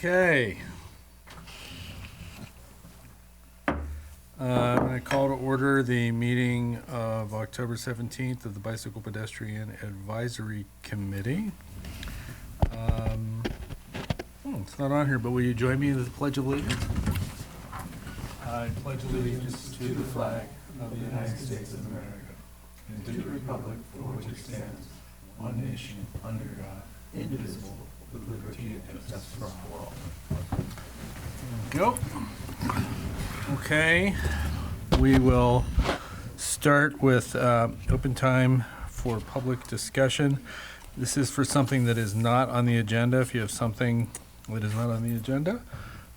Okay. I'm going to call to order the meeting of October 17th of the Bicycle Pedestrian Advisory Committee. It's not on here, but will you join me in the Pledge of Allegiance? I pledge allegiance to the flag of the United States of America and to the republic for which it stands, one nation, under God, indivisible, with liberty and justice for all. Go. Okay, we will start with open time for public discussion. This is for something that is not on the agenda. If you have something that is not on the agenda,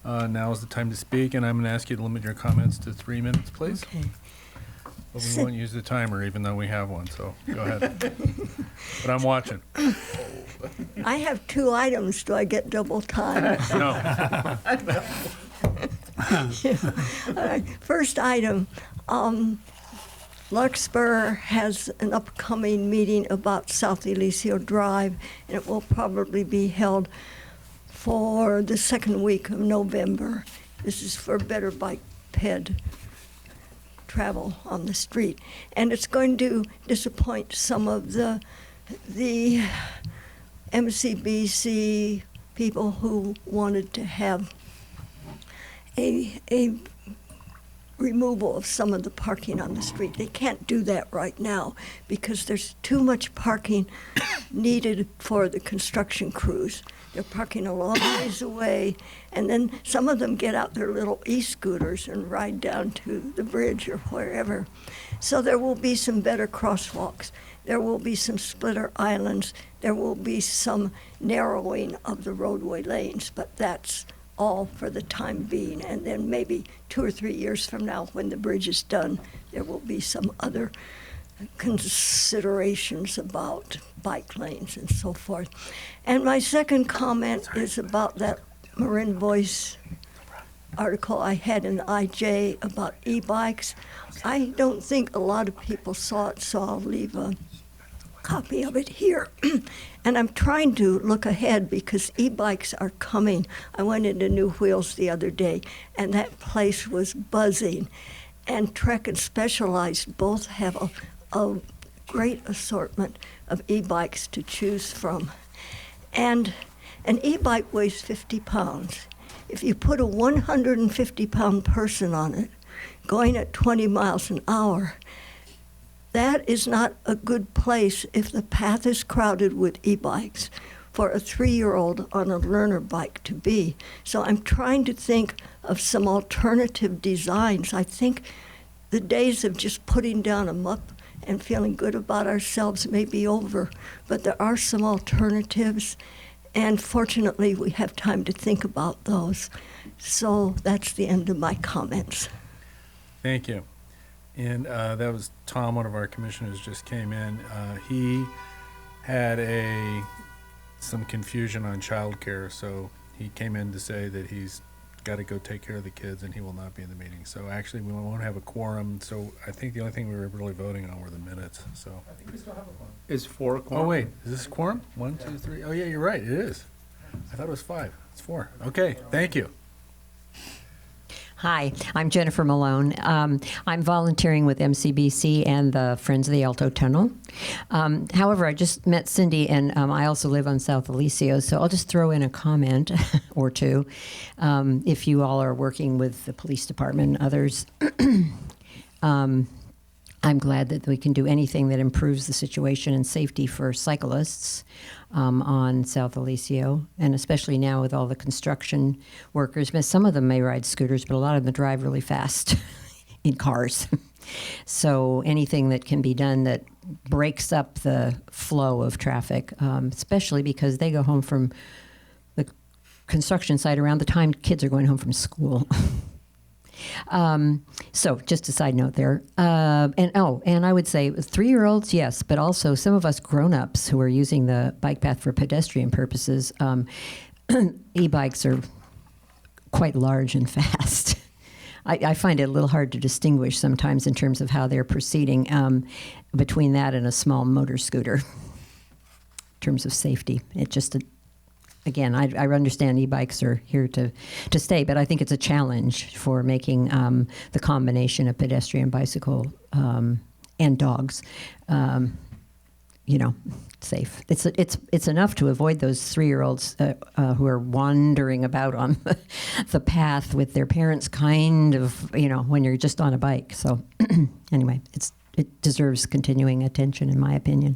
now is the time to speak, and I'm going to ask you to limit your comments to 3 minutes, please. Okay. But we won't use the timer, even though we have one, so go ahead. But I'm watching. I have 2 items. Do I get double time? No. All right. First item, Larkspur has an upcoming meeting about South Eliseo Drive, and it will probably be held for the second week of November. This is for better bike ped travel on the street. And it's going to disappoint some of the MCBC people who wanted to have a removal of some of the parking on the street. They can't do that right now because there's too much parking needed for the construction crews. They're parking a long ways away, and then some of them get out their little e-scooters and ride down to the bridge or wherever. So there will be some better crosswalks. There will be some splitter islands. There will be some narrowing of the roadway lanes, but that's all for the time being. And then maybe 2 or 3 years from now, when the bridge is done, there will be some other considerations about bike lanes and so forth. And my second comment is about that Marin Voice article I had in the IJ about e-bikes. I don't think a lot of people saw it, so I'll leave a copy of it here. And I'm trying to look ahead because e-bikes are coming. I went into New Wheels the other day, and that place was buzzing. And Trek and Specialized both have a great assortment of e-bikes to choose from. And an e-bike weighs 50 pounds. If you put a 150-pound person on it, going at 20 miles an hour, that is not a good place if the path is crowded with e-bikes for a 3-year-old on a learner bike to be. So I'm trying to think of some alternative designs. I think the days of just putting down a mup and feeling good about ourselves may be over, but there are some alternatives, and fortunately we have time to think about those. So that's the end of my comments. Thank you. And that was Tom, one of our commissioners, just came in. He had some confusion on childcare, so he came in to say that he's got to go take care of the kids and he will not be in the meeting. So actually, we won't have a quorum. So I think the only thing we were really voting on were the minutes. So I think we still have a quorum. Is 4 a quorum? Oh wait, is this quorum? 1, 2, 3. Oh yeah, you're right. It is. I thought it was 5. It's 4. Okay, thank you. Hi, I'm Jennifer Malone. I'm volunteering with MCBC and the Friends of the Alto Tunnel. However, I just met Cindy, and I also live on South Eliseo, so I'll just throw in a comment or two. If you all are working with the police department and others, I'm glad that we can do anything that improves the situation and safety for cyclists on South Eliseo, and especially now with all the construction workers. Some of them may ride scooters, but a lot of them drive really fast in cars. So anything that can be done that breaks up the flow of traffic, especially because they go home from the construction site around the time kids are going home from school. So just a side note there. And I would say 3-year-olds, yes, but also some of us grown-ups who are using the bike path for pedestrian purposes, e-bikes are quite large and fast. I find it a little hard to distinguish sometimes in terms of how they're proceeding between that and a small motor scooter in terms of safety. It just again, I understand e-bikes are here to stay, but I think it's a challenge for making the combination of pedestrian, bicycle, and dogs, safe. It's enough to avoid those 3-year-olds who are wandering about on the path with their parents, kind of, when you're just on a bike. So anyway, it deserves continuing attention, in my opinion.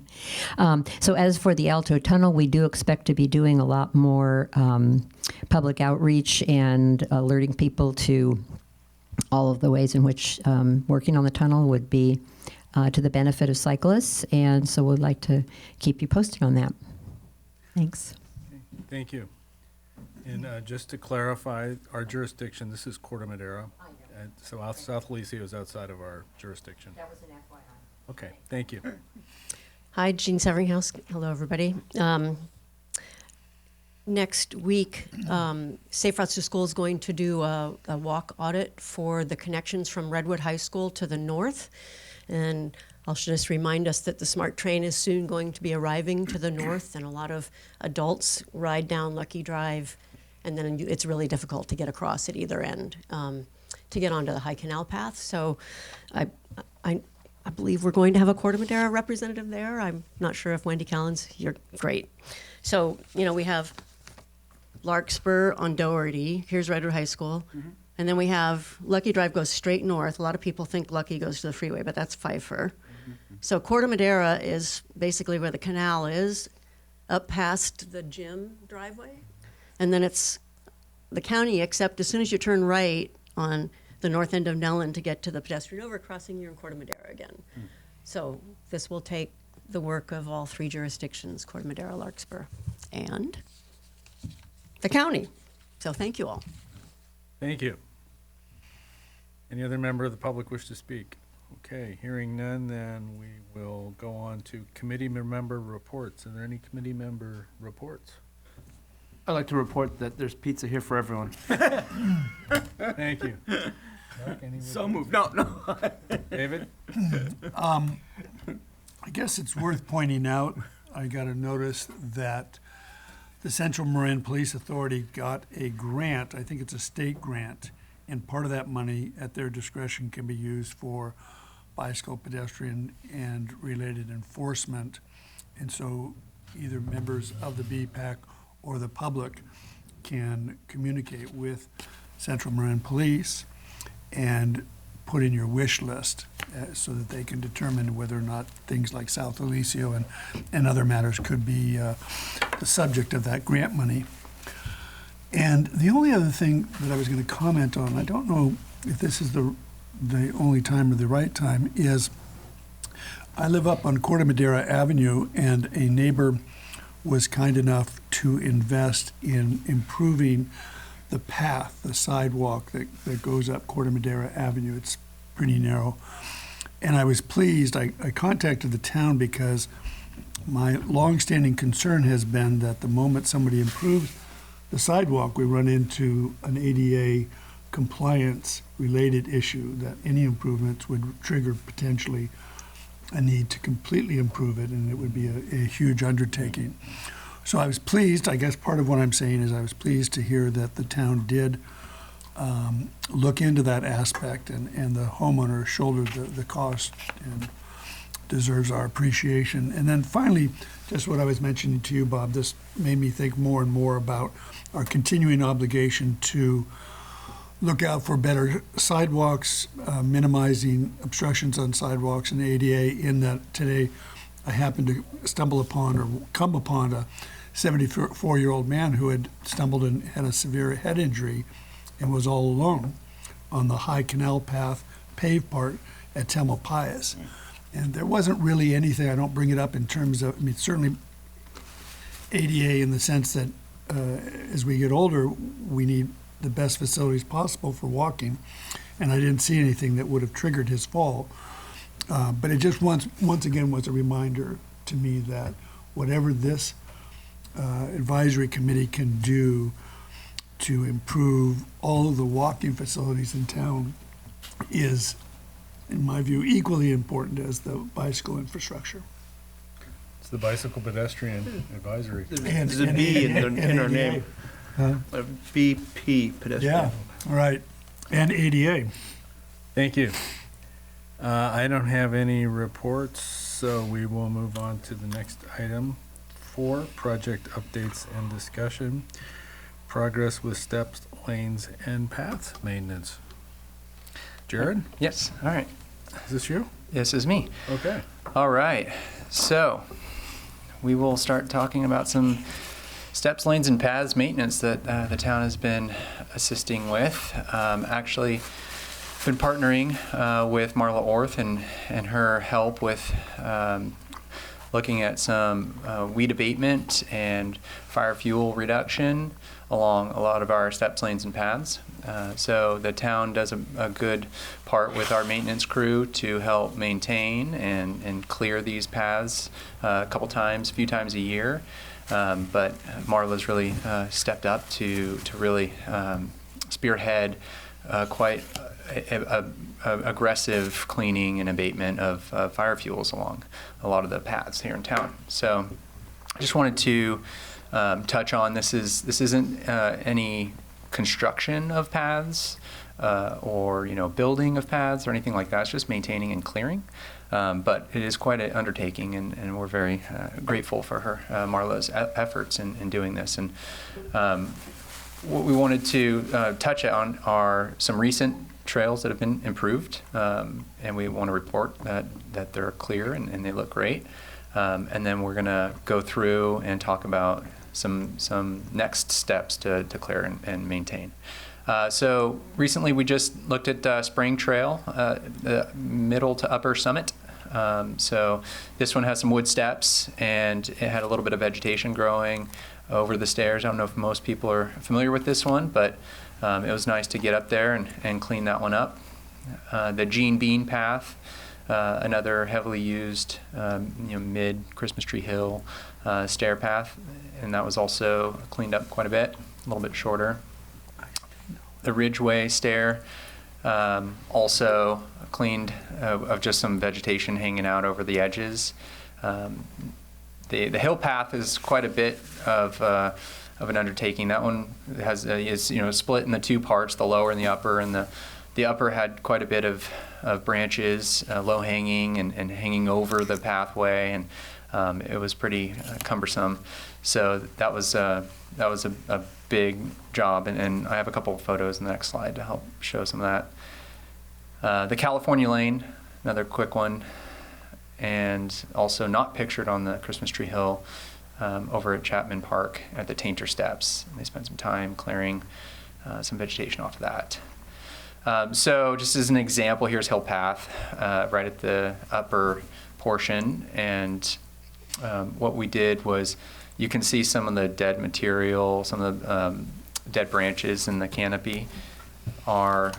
So as for the Alto Tunnel, we do expect to be doing a lot more public outreach and alerting people to all of the ways in which working on the tunnel would be to the benefit of cyclists. And so we'd like to keep you posted on that. Thanks. Thank you. And just to clarify, our jurisdiction, this is Corte Madera. And so South Alicia is outside of our jurisdiction. That was an FYI. Okay, thank you. Hi, Jean Severinghouse. Hello, everybody. Next week, Safe Routes to School is going to do a walk audit for the connections from Redwood High School to the north. And I'll just remind us that the SMART train is soon going to be arriving to the north, and a lot of adults ride down Lucky Drive, and then it's really difficult to get across at either end to get onto the High Canal path. So I believe we're going to have a Corte Madera representative there. I'm not sure if Wendy Callens, you're great. So, we have Larkspur on Doherty. Here's Redwood High School. Mm-hmm. And then we have Lucky Drive goes straight north. A lot of people think Lucky goes to the freeway, but that's Pfeiffer. Mm-hmm. So Corte Madera is basically where the canal is, up past the gym driveway. And then it's the county, except as soon as you turn right on the north end of Nellen to get to the pedestrian overcrossing, you're in Corte Madera again. Mm. So this will take the work of all 3 jurisdictions, Corte Madera, Larkspur, and the county. So thank you all. Thank you. Any other member of the public wish to speak? Okay, hearing none, then we will go on to committee member reports. Are there any committee member reports? I'd like to report that there's pizza here for everyone. Thank you. Mark, So moved. No. David? I guess it's worth pointing out, I got a notice that the Central Marin Police Authority got a grant, I think it's a state grant, and part of that money at their discretion can be used for bicycle, pedestrian, and related enforcement. And so either members of the BPAC or the public can communicate with Central Marin Police and put in your wish list so that they can determine whether or not things like South Alicio and other matters could be the subject of that grant money. And the only other thing that I was going to comment on, I don't know if this is the only time or the right time, is I live up on Corte Madera Avenue, and a neighbor was kind enough to invest in improving the path, the sidewalk that goes up Corte Madera Avenue. It's pretty narrow. And I was pleased. I contacted the town because my longstanding concern has been that the moment somebody improves the sidewalk, we run into an ADA compliance related issue, that any improvements would trigger potentially a need to completely improve it, and it would be a huge undertaking. So I was pleased. I guess part of what I'm saying is I was pleased to hear that the town did look into that aspect, and the homeowner shouldered the cost and deserves our appreciation. And then finally, just what I was mentioning to you, Bob, this made me think more and more about our continuing obligation to look out for better sidewalks, minimizing obstructions on sidewalks and ADA, in that today I happened to stumble upon or come upon a 74-year-old man who had stumbled and had a severe head injury and was all alone on the High Canal Path paved part at Tamalpais. And there wasn't really anything, I don't bring it up in terms of, certainly ADA in the sense that as we get older, we need the best facilities possible for walking. And I didn't see anything that would have triggered his fall. But it just once again was a reminder to me that whatever this advisory committee can do to improve all of the walking facilities in town is, in my view, equally important as the bicycle infrastructure. It's the Bicycle Pedestrian Advisory. There's a B in our name. Huh? A BP, pedestrian. Yeah, right. And ADA. Thank you. I don't have any reports, so we will move on to the next item. 4, project updates and discussion. Progress with steps, lanes, and paths maintenance. Jared, Yes, all right. is this you? This is me. Okay. All right, so we will start talking about some steps, lanes, and paths maintenance that the town has been assisting with. Actually, been partnering with Marla Orth and her help with looking at some weed abatement and fire fuel reduction along a lot of our steps, lanes, and paths. So the town does a good part with our maintenance crew to help maintain and clear these paths a few times a year. But Marla's really stepped up to really spearhead quite a aggressive cleaning and abatement of fire fuels along a lot of the paths here in town. So I just wanted to touch on this isn't any construction of paths or building of paths or anything like that. It's just maintaining and clearing. But it is quite an undertaking, and we're very grateful for her, Marla's efforts in doing this. And what we wanted to touch on are some recent trails that have been improved, and we want to report that they're clear and they look great. And then we're going to go through and talk about some next steps to clear and maintain. So recently we just looked at Spring Trail, the middle to upper summit. So this one has some wood steps, and it had a little bit of vegetation growing over the stairs. I don't know if most people are familiar with this one, but it was nice to get up there and clean that one up. The Gene Bean Path, another heavily used mid Christmas Tree Hill stair path, and that was also cleaned up quite a bit, a little bit shorter. The Ridgeway stair, also cleaned of just some vegetation hanging out over the edges. The hill path is quite a bit of an undertaking. That one is split into 2 parts, the lower and the upper, and the upper had quite a bit of branches, low hanging and hanging over the pathway, and it was pretty cumbersome. So that was a big job, and I have a couple of photos in the next slide to help show some of that. The California Lane, another quick one, and also not pictured on the Christmas Tree Hill, over at Chapman Park at the Tainter Steps. They spent some time clearing some vegetation off of that. So just as an example, here's Hill Path, right at the upper portion, and what we did was, you can see some of the dead material, some of the dead branches in the canopy are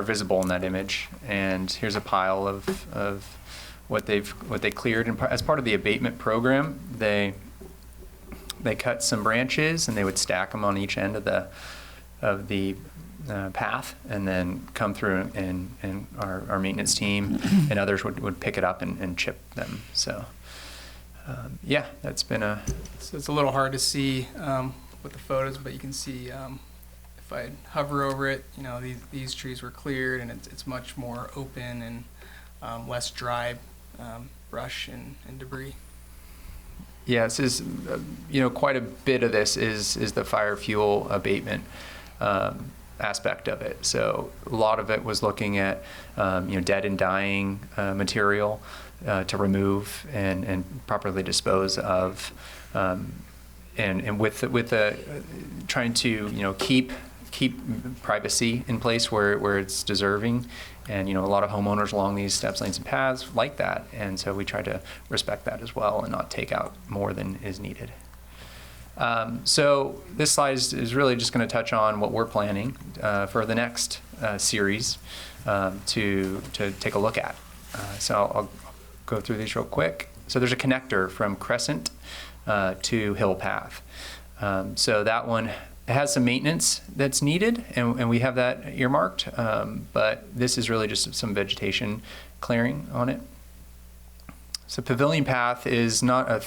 visible in that image. And here's a pile of what they cleared. And as part of the abatement program, they cut some branches and they would stack them on each end of the path, and then come through, and our maintenance team and others would pick it up and chip them. So. Yeah, that's been So it's a little hard to see with the photos, but you can see if I hover over it, these trees were cleared, and it's much more open and less dry brush and debris. Yeah, this is, quite a bit of this is the fire fuel abatement aspect of it. So a lot of it was looking at, dead and dying material to remove and properly dispose of, and with the trying to keep privacy in place where it's deserving, and a lot of homeowners along these steps, lanes, and paths like that, and so we try to respect that as well and not take out more than is needed. So this slide is really just going to touch on what we're planning for the next series to take a look at. So I'll go through these real quick. So there's a connector from Crescent to Hill Path. So that one has some maintenance that's needed, and we have that earmarked, but this is really just some vegetation clearing on it. So Pavilion Path is not a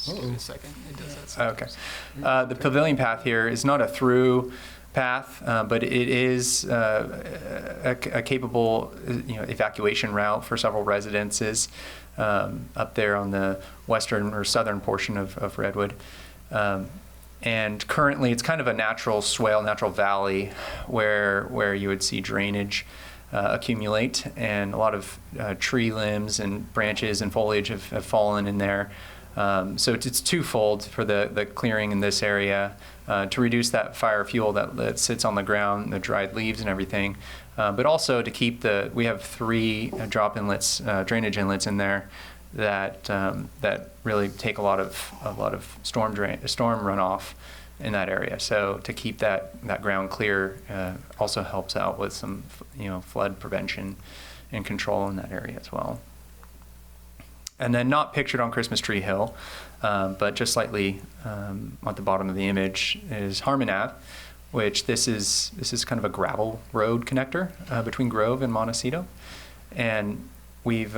Give it a second. It does that okay. sometimes. The Pavilion Path here is not a through path, but it is a capable, evacuation route for several residences up there on the western or southern portion of Redwood. And currently, it's kind of a natural swale, natural valley where you would see drainage accumulate, and a lot of tree limbs and branches and foliage have fallen in there. So it's twofold for the clearing in this area to reduce that fire fuel that sits on the ground, the dried leaves and everything, but also to keep we have 3 drop inlets, drainage inlets in there that really take a lot of storm runoff in that area. So to keep that ground clear also helps out with some flood prevention and control in that area as well. And then not pictured on Christmas Tree Hill, but just slightly at the bottom of the image is Harmon Ave, which this is kind of a gravel road connector between Grove and Montecito. And we've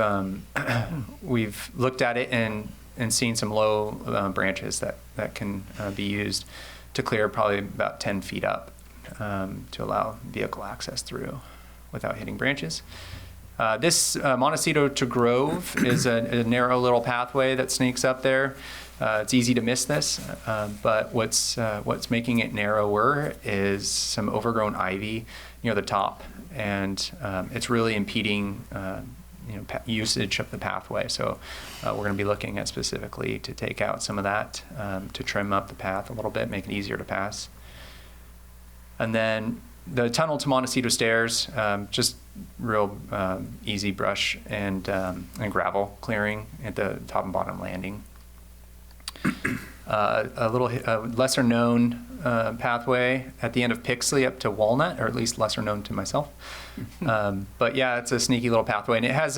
looked at it and seen some low branches that can be used to clear probably about 10 feet up to allow vehicle access through without hitting branches. This Montecito to Grove is a narrow little pathway that sneaks up there. It's easy to miss this, but what's making it narrower is some overgrown ivy near the top, and it's really impeding usage of the pathway. So we're going to be looking at specifically to take out some of that to trim up the path a little bit, make it easier to pass. And then the tunnel to Montecito Stairs, just real easy brush and gravel clearing at the top and bottom landing. A lesser known pathway at the end of Pixley up to Walnut, or at least lesser known to myself. But yeah, it's a sneaky little pathway, and it has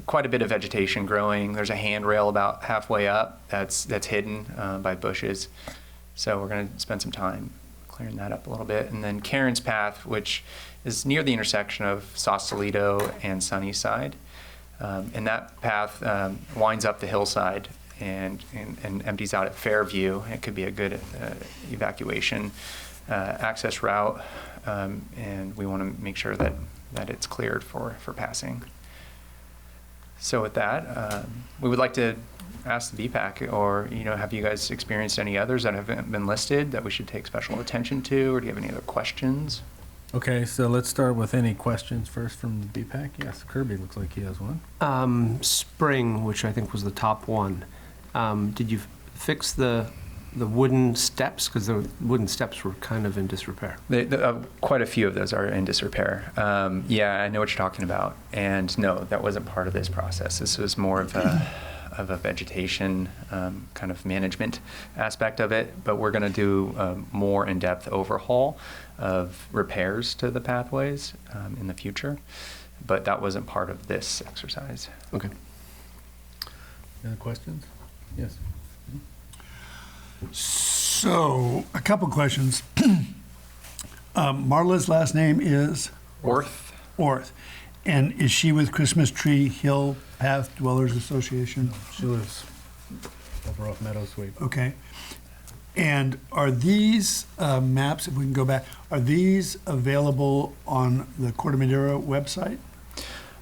quite a bit of vegetation growing. There's a handrail about halfway up that's hidden by bushes. So we're going to spend some time clearing that up a little bit. And then Karen's Path, which is near the intersection of Sausalito and Sunnyside. And that path winds up the hillside and empties out at Fairview. It could be a good evacuation access route, and we want to make sure that it's cleared for passing. So with that, we would like to ask the BPAC, or have you guys experienced any others that haven't been listed that we should take special attention to, or do you have any other questions? Okay, so let's start with any questions first from the BPAC. Yes, Kirby looks like he has one. Spring, which I think was the top one. Did you fix the wooden steps? Because the wooden steps were kind of in disrepair. Quite a few of those are in disrepair. Yeah, I know what you're talking about. And no, that wasn't part of this process. This was more of a vegetation kind of management aspect of it. But we're going to do a more in-depth overhaul of repairs to the pathways in the future. But that wasn't part of this exercise. Okay. Any other questions? Yes. So, a couple questions. Marla's last name is? Orth. Orth. And is she with Christmas Tree Hill Path Dwellers Association? She lives over off Meadow Sweep. Okay. And are these maps, if we can go back, are these available on the Corte Madera website?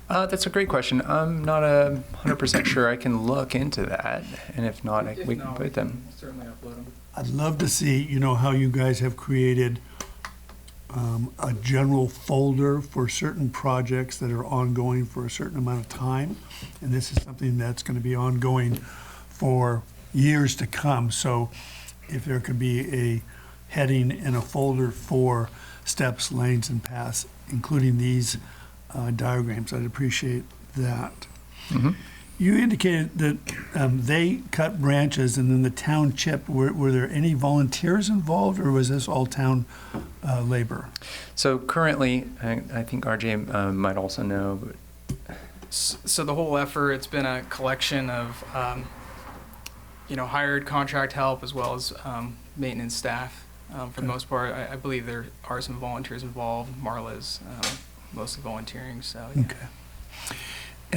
That's a great question. I'm not 100% sure. I can look into that, and if not, we can put them. Certainly upload them. I'd love to see, how you guys have created a general folder for certain projects that are ongoing for a certain amount of time. And this is something that's going to be ongoing for years to come. So if there could be a heading and a folder for steps, lanes, and paths, including these diagrams, I'd appreciate that. Mm-hmm. You indicated that they cut branches and then the town chipped. Were there any volunteers involved, or was this all town labor? So currently, I think RJ might also know. But So the whole effort, it's been a collection of, hired contract help as well as maintenance staff. For the most part, I believe there are some volunteers involved. Marla's mostly volunteering, so yeah. Okay.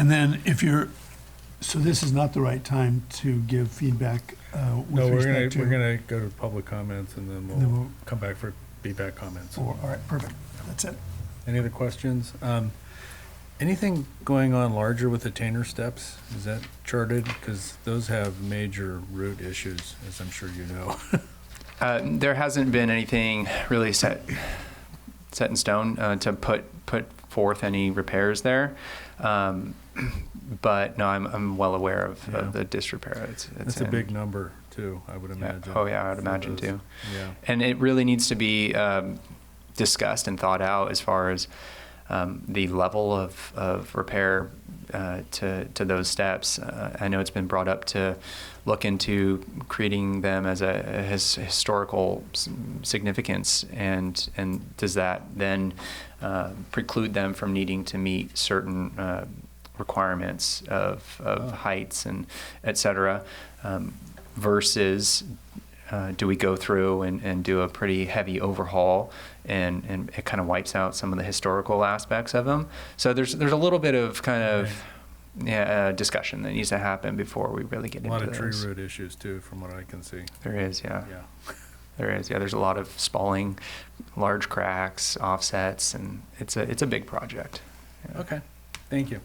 And then so this is not the right time to give feedback with No, respect to. we're gonna go to public comments and then And then we'll we'll- come back for feedback comments. All right, perfect. That's it. Any other questions? Anything going on larger with the Tanner steps? Is that charted? Because those have major root issues, as I'm sure you know. There hasn't been anything really set in stone to put forth any repairs there. But no, I'm well aware of the disrepair. That's a big number too, I would Yeah. imagine. Oh yeah, I would for imagine those. too. Yeah. And it really needs to be discussed and thought out as far as the level of repair to those steps. I know it's been brought up to look into creating them as a historical significance, and does that then preclude them from needing to meet certain requirements of heights and et cetera, versus do we go through and do a pretty heavy overhaul and it kind of wipes out some of the historical aspects of them. So there's a little bit of kind of discussion that needs to happen before we really get A into lot of tree those. root issues too, from what I can see. There is, yeah. Yeah. There is, yeah. There's a lot of spalling, large cracks, offsets, and it's a big project. Yeah. Okay, thank you.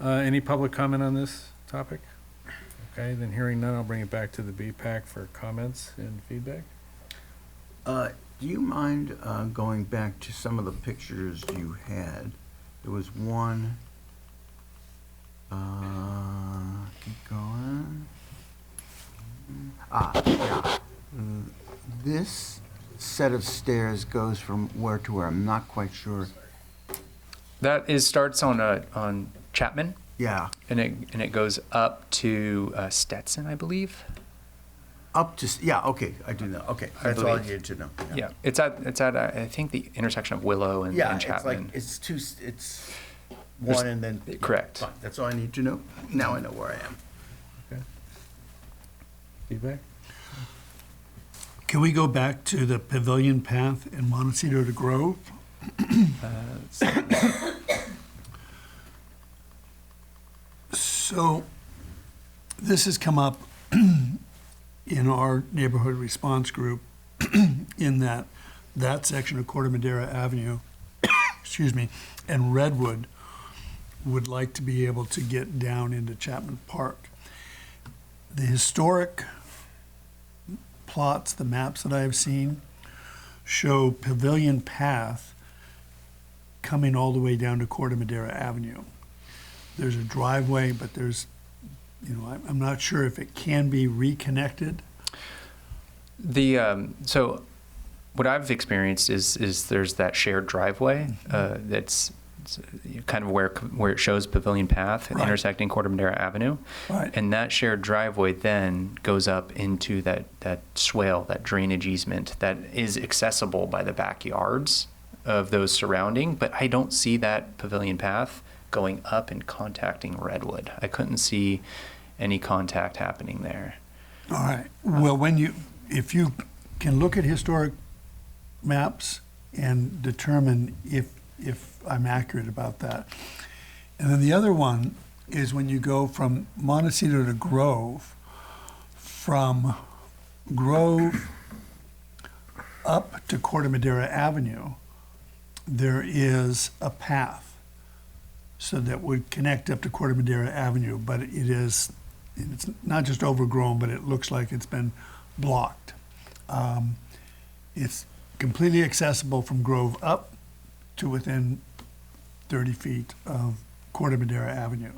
Any public comment on this topic? Okay, then hearing none, I'll bring it back to the BPAC for comments and feedback. Do you mind going back to some of the pictures you had? There was one. Keep going. Yeah. This set of stairs goes from where to where? I'm not quite sure. That starts on Chapman, Yeah, and it goes up to Stetson, I believe. up to, yeah, okay, I do know. Okay, I that's all I believe. needed to know. Yeah, it's at I think the intersection of Willow and Yeah, it's like, Chapman. it's one and then. Correct. Fine, that's all I need to know. Now I know where I am. Okay. Feedback? Can we go back to the Pavilion Path in Montecito to Grove? So, this has come up in our neighborhood response group, in that section of Corte Madera Avenue, excuse me, and Redwood would like to be able to get down into Chapman Park. The historic plots, the maps that I have seen, show Pavilion Path coming all the way down to Corte Madera Avenue. There's a driveway, but there's, I'm not sure if it can be reconnected. So what I've experienced is there's that shared driveway that's kind of where it shows Pavilion Path Right. intersecting Corte Madera Avenue. Right. And that shared driveway then goes up into that swale, that drainage easement that is accessible by the backyards of those surrounding, but I don't see that Pavilion Path going up and contacting Redwood. I couldn't see any contact happening there. All right. Well, if you can look at historic maps and determine if I'm accurate about that. And then the other one is when you go from Montecito to Grove, from Grove up to Corte Madera Avenue, there is a path so that would connect up to Corte Madera Avenue, but it's not just overgrown, but it looks like it's been blocked. It's completely accessible from Grove up to within 30 feet of Corte Madera Avenue.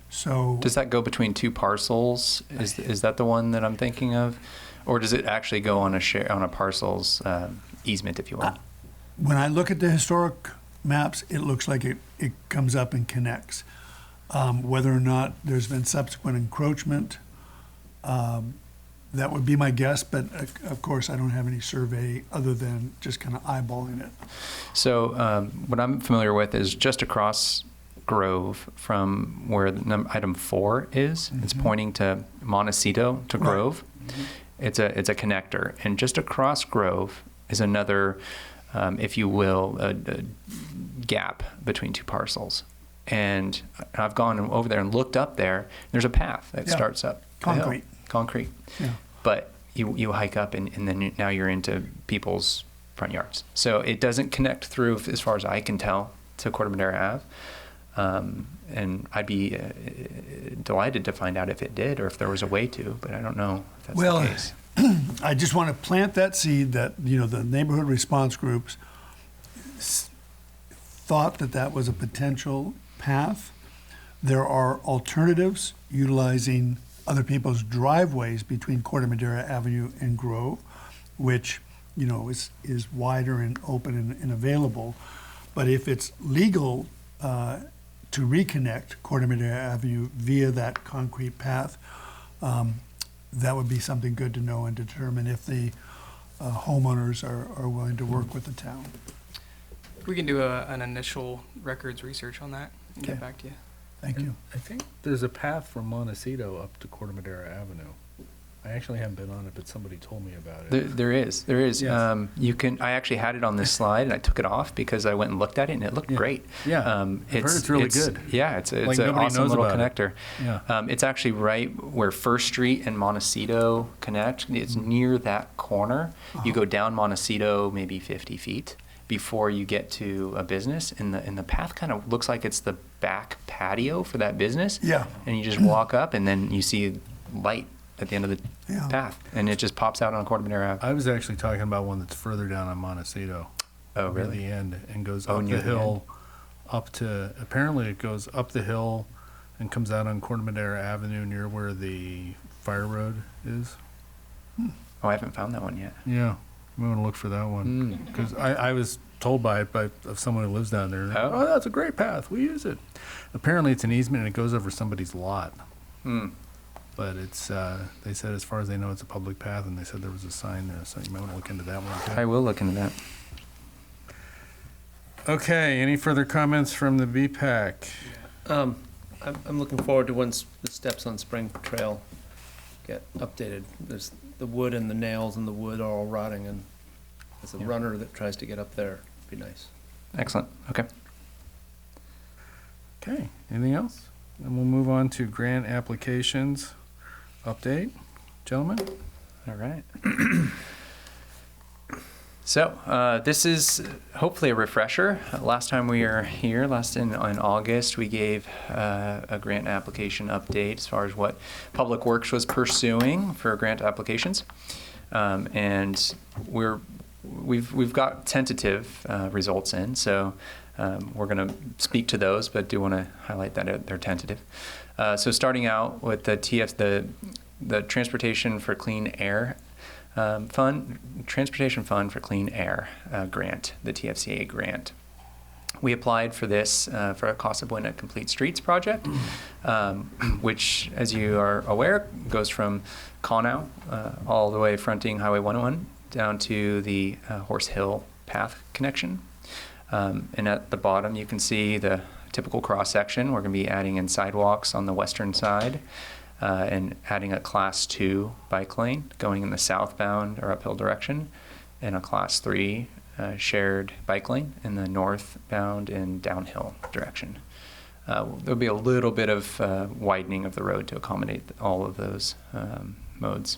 So Does that go between two parcels? Is that the one that I'm thinking of? Or does it actually go on a parcel's easement, if you will? when I look at the historic maps, it looks like it comes up and connects. Whether or not there's been subsequent encroachment, that would be my guess, but of course, I don't have any survey other than just kind of eyeballing it. So what I'm familiar with is just across Grove from where item 4 is. It's pointing to Montecito to Right. Grove. It's a connector, and just across Grove is another, if you will, a gap between two parcels. And I've gone over there and looked up there. There's a path that Yeah. starts up the hill. Concrete. Concrete. Yeah. But you hike up and then now you're into people's front yards. So it doesn't connect through, as far as I can tell, to Corte Madera Ave. And I'd be delighted to find out if it did or if there was a way to, but I don't know if that's Well, the case. I just want to plant that seed that, you know, the neighborhood response groups thought that that was a potential path. There are alternatives utilizing other people's driveways between Corte Madera Avenue and Grove, which, you know, is wider and open and available. But if it's legal to reconnect Corte Madera Avenue via that concrete path, that would be something good to know and determine if the homeowners are willing to work with the town. We can do an initial records research on that and get Okay. back to you. Thank you. I think there's a path from Montecito up to Corte Madera Avenue. I actually haven't been on it, but somebody told me about it. There is. Yes. You can. I actually had it on this slide, and I took it off because I went and looked at it, and it looked Yeah. great. Yeah. I've heard it's really good. Yeah, it's Like, an nobody awesome knows little about it. connector. Yeah. It's actually right where First Street and Montecito connect. It's near that corner. You go down Montecito maybe 50 feet before you get to a business, and the path kind of looks like it's the back patio for that business. Yeah. And you just walk up, and then you see light at the end of the Yeah. path, and it just pops out on Corte Madera Ave. I was actually talking about one that's further down on Montecito. Oh, Near really? the end and goes Oh, up near the the hill, up to, apparently it goes up the hill and comes out on Corte Madera Avenue near where the fire road is. Oh, I haven't found that one yet. Yeah, we want to look for that one. Because I was told by it of someone who lives down there. Oh. Oh, that's a great path. We use it. Apparently it's an easement and it goes over somebody's lot. Hmm. But it's, they said as far as they know, it's a public path, and they said there was a sign there, so you might want to look into that one too. I will look into that. Okay, any further comments from the BPAC? I'm looking forward to once the steps on Spring Trail get updated. There's the wood and the nails and the wood are all rotting, and as a Yeah. runner that tries to get up there, it'd be nice. Excellent. Okay. Okay, anything else? And we'll move on to grant applications update. Gentlemen? All right. So this is hopefully a refresher. Last time we were here, in August, we gave a grant application update as far as what Public Works was pursuing for grant applications, and we've got tentative results in. So we're going to speak to those, but do want to highlight that they're tentative. So starting out with the Transportation for Clean Air Transportation Fund for Clean Air grant, the TFCA grant. We applied for this for a cost avoidant complete streets project, which, as you are aware, goes from Connow all the way fronting Highway 101 down to the Horse Hill Path connection. And at the bottom, you can see the typical cross section. We're going to be adding in sidewalks on the western side and adding a Class 2 bike lane going in the southbound or uphill direction, and a Class 3 shared bike lane in the northbound and downhill direction. There'll be a little bit of widening of the road to accommodate all of those modes.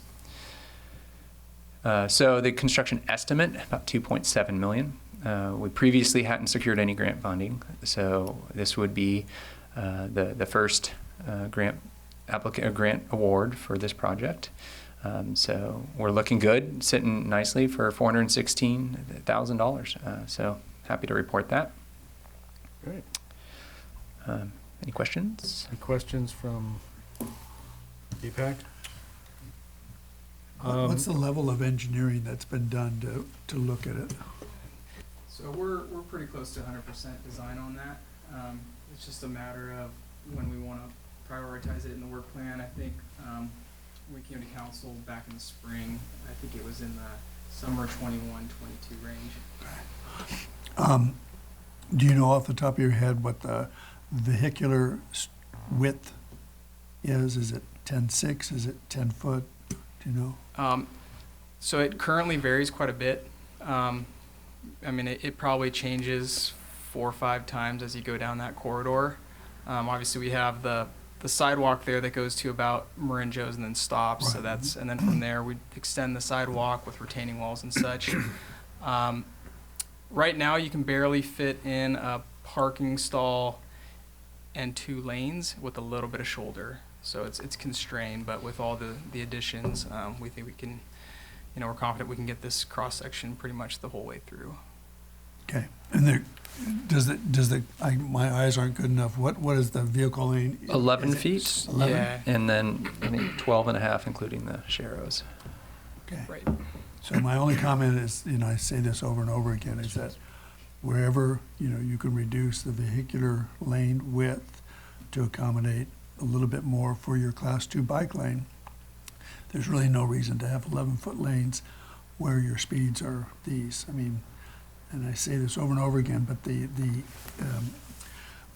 So the construction estimate, about $2.7 million. We previously hadn't secured any grant funding, so this would be the first grant award for this project. So we're looking good, sitting nicely for $416,000. So happy to report that. Great. Any questions? Any questions from BPAC? What's the level of engineering that's been done to look at it? So we're pretty close to 100% design on that. It's just a matter of when we want to prioritize it in the work plan. I think we came to council back in the spring. I think it was in the summer 21, 22 range. Do you know off the top of your head what the vehicular width is? Is it 10.6? Is it 10 foot? Do you know? So it currently varies quite a bit. I mean, it probably changes 4 or 5 times as you go down that corridor. Obviously, we have the sidewalk there that goes to about Marin Joe's and then stops. So Right. and then from there we extend the sidewalk with retaining walls and such. Right now, you can barely fit in a parking stall and 2 lanes with a little bit of shoulder. So it's constrained, but with all the additions, we think we can, we're confident we can get this cross section pretty much the whole way through. Okay, and there, my eyes aren't good enough, what is the vehicle lane? 11 Is it feet. 11? Yeah, And then I think 12 and a half, including the sharrows. Okay. right. So my only comment is, I say this over and over again, is that wherever, you can reduce the vehicular lane width to accommodate a little bit more for your Class 2 bike lane, there's really no reason to have 11-foot lanes where your speeds are these. I mean, and I say this over and over again, but the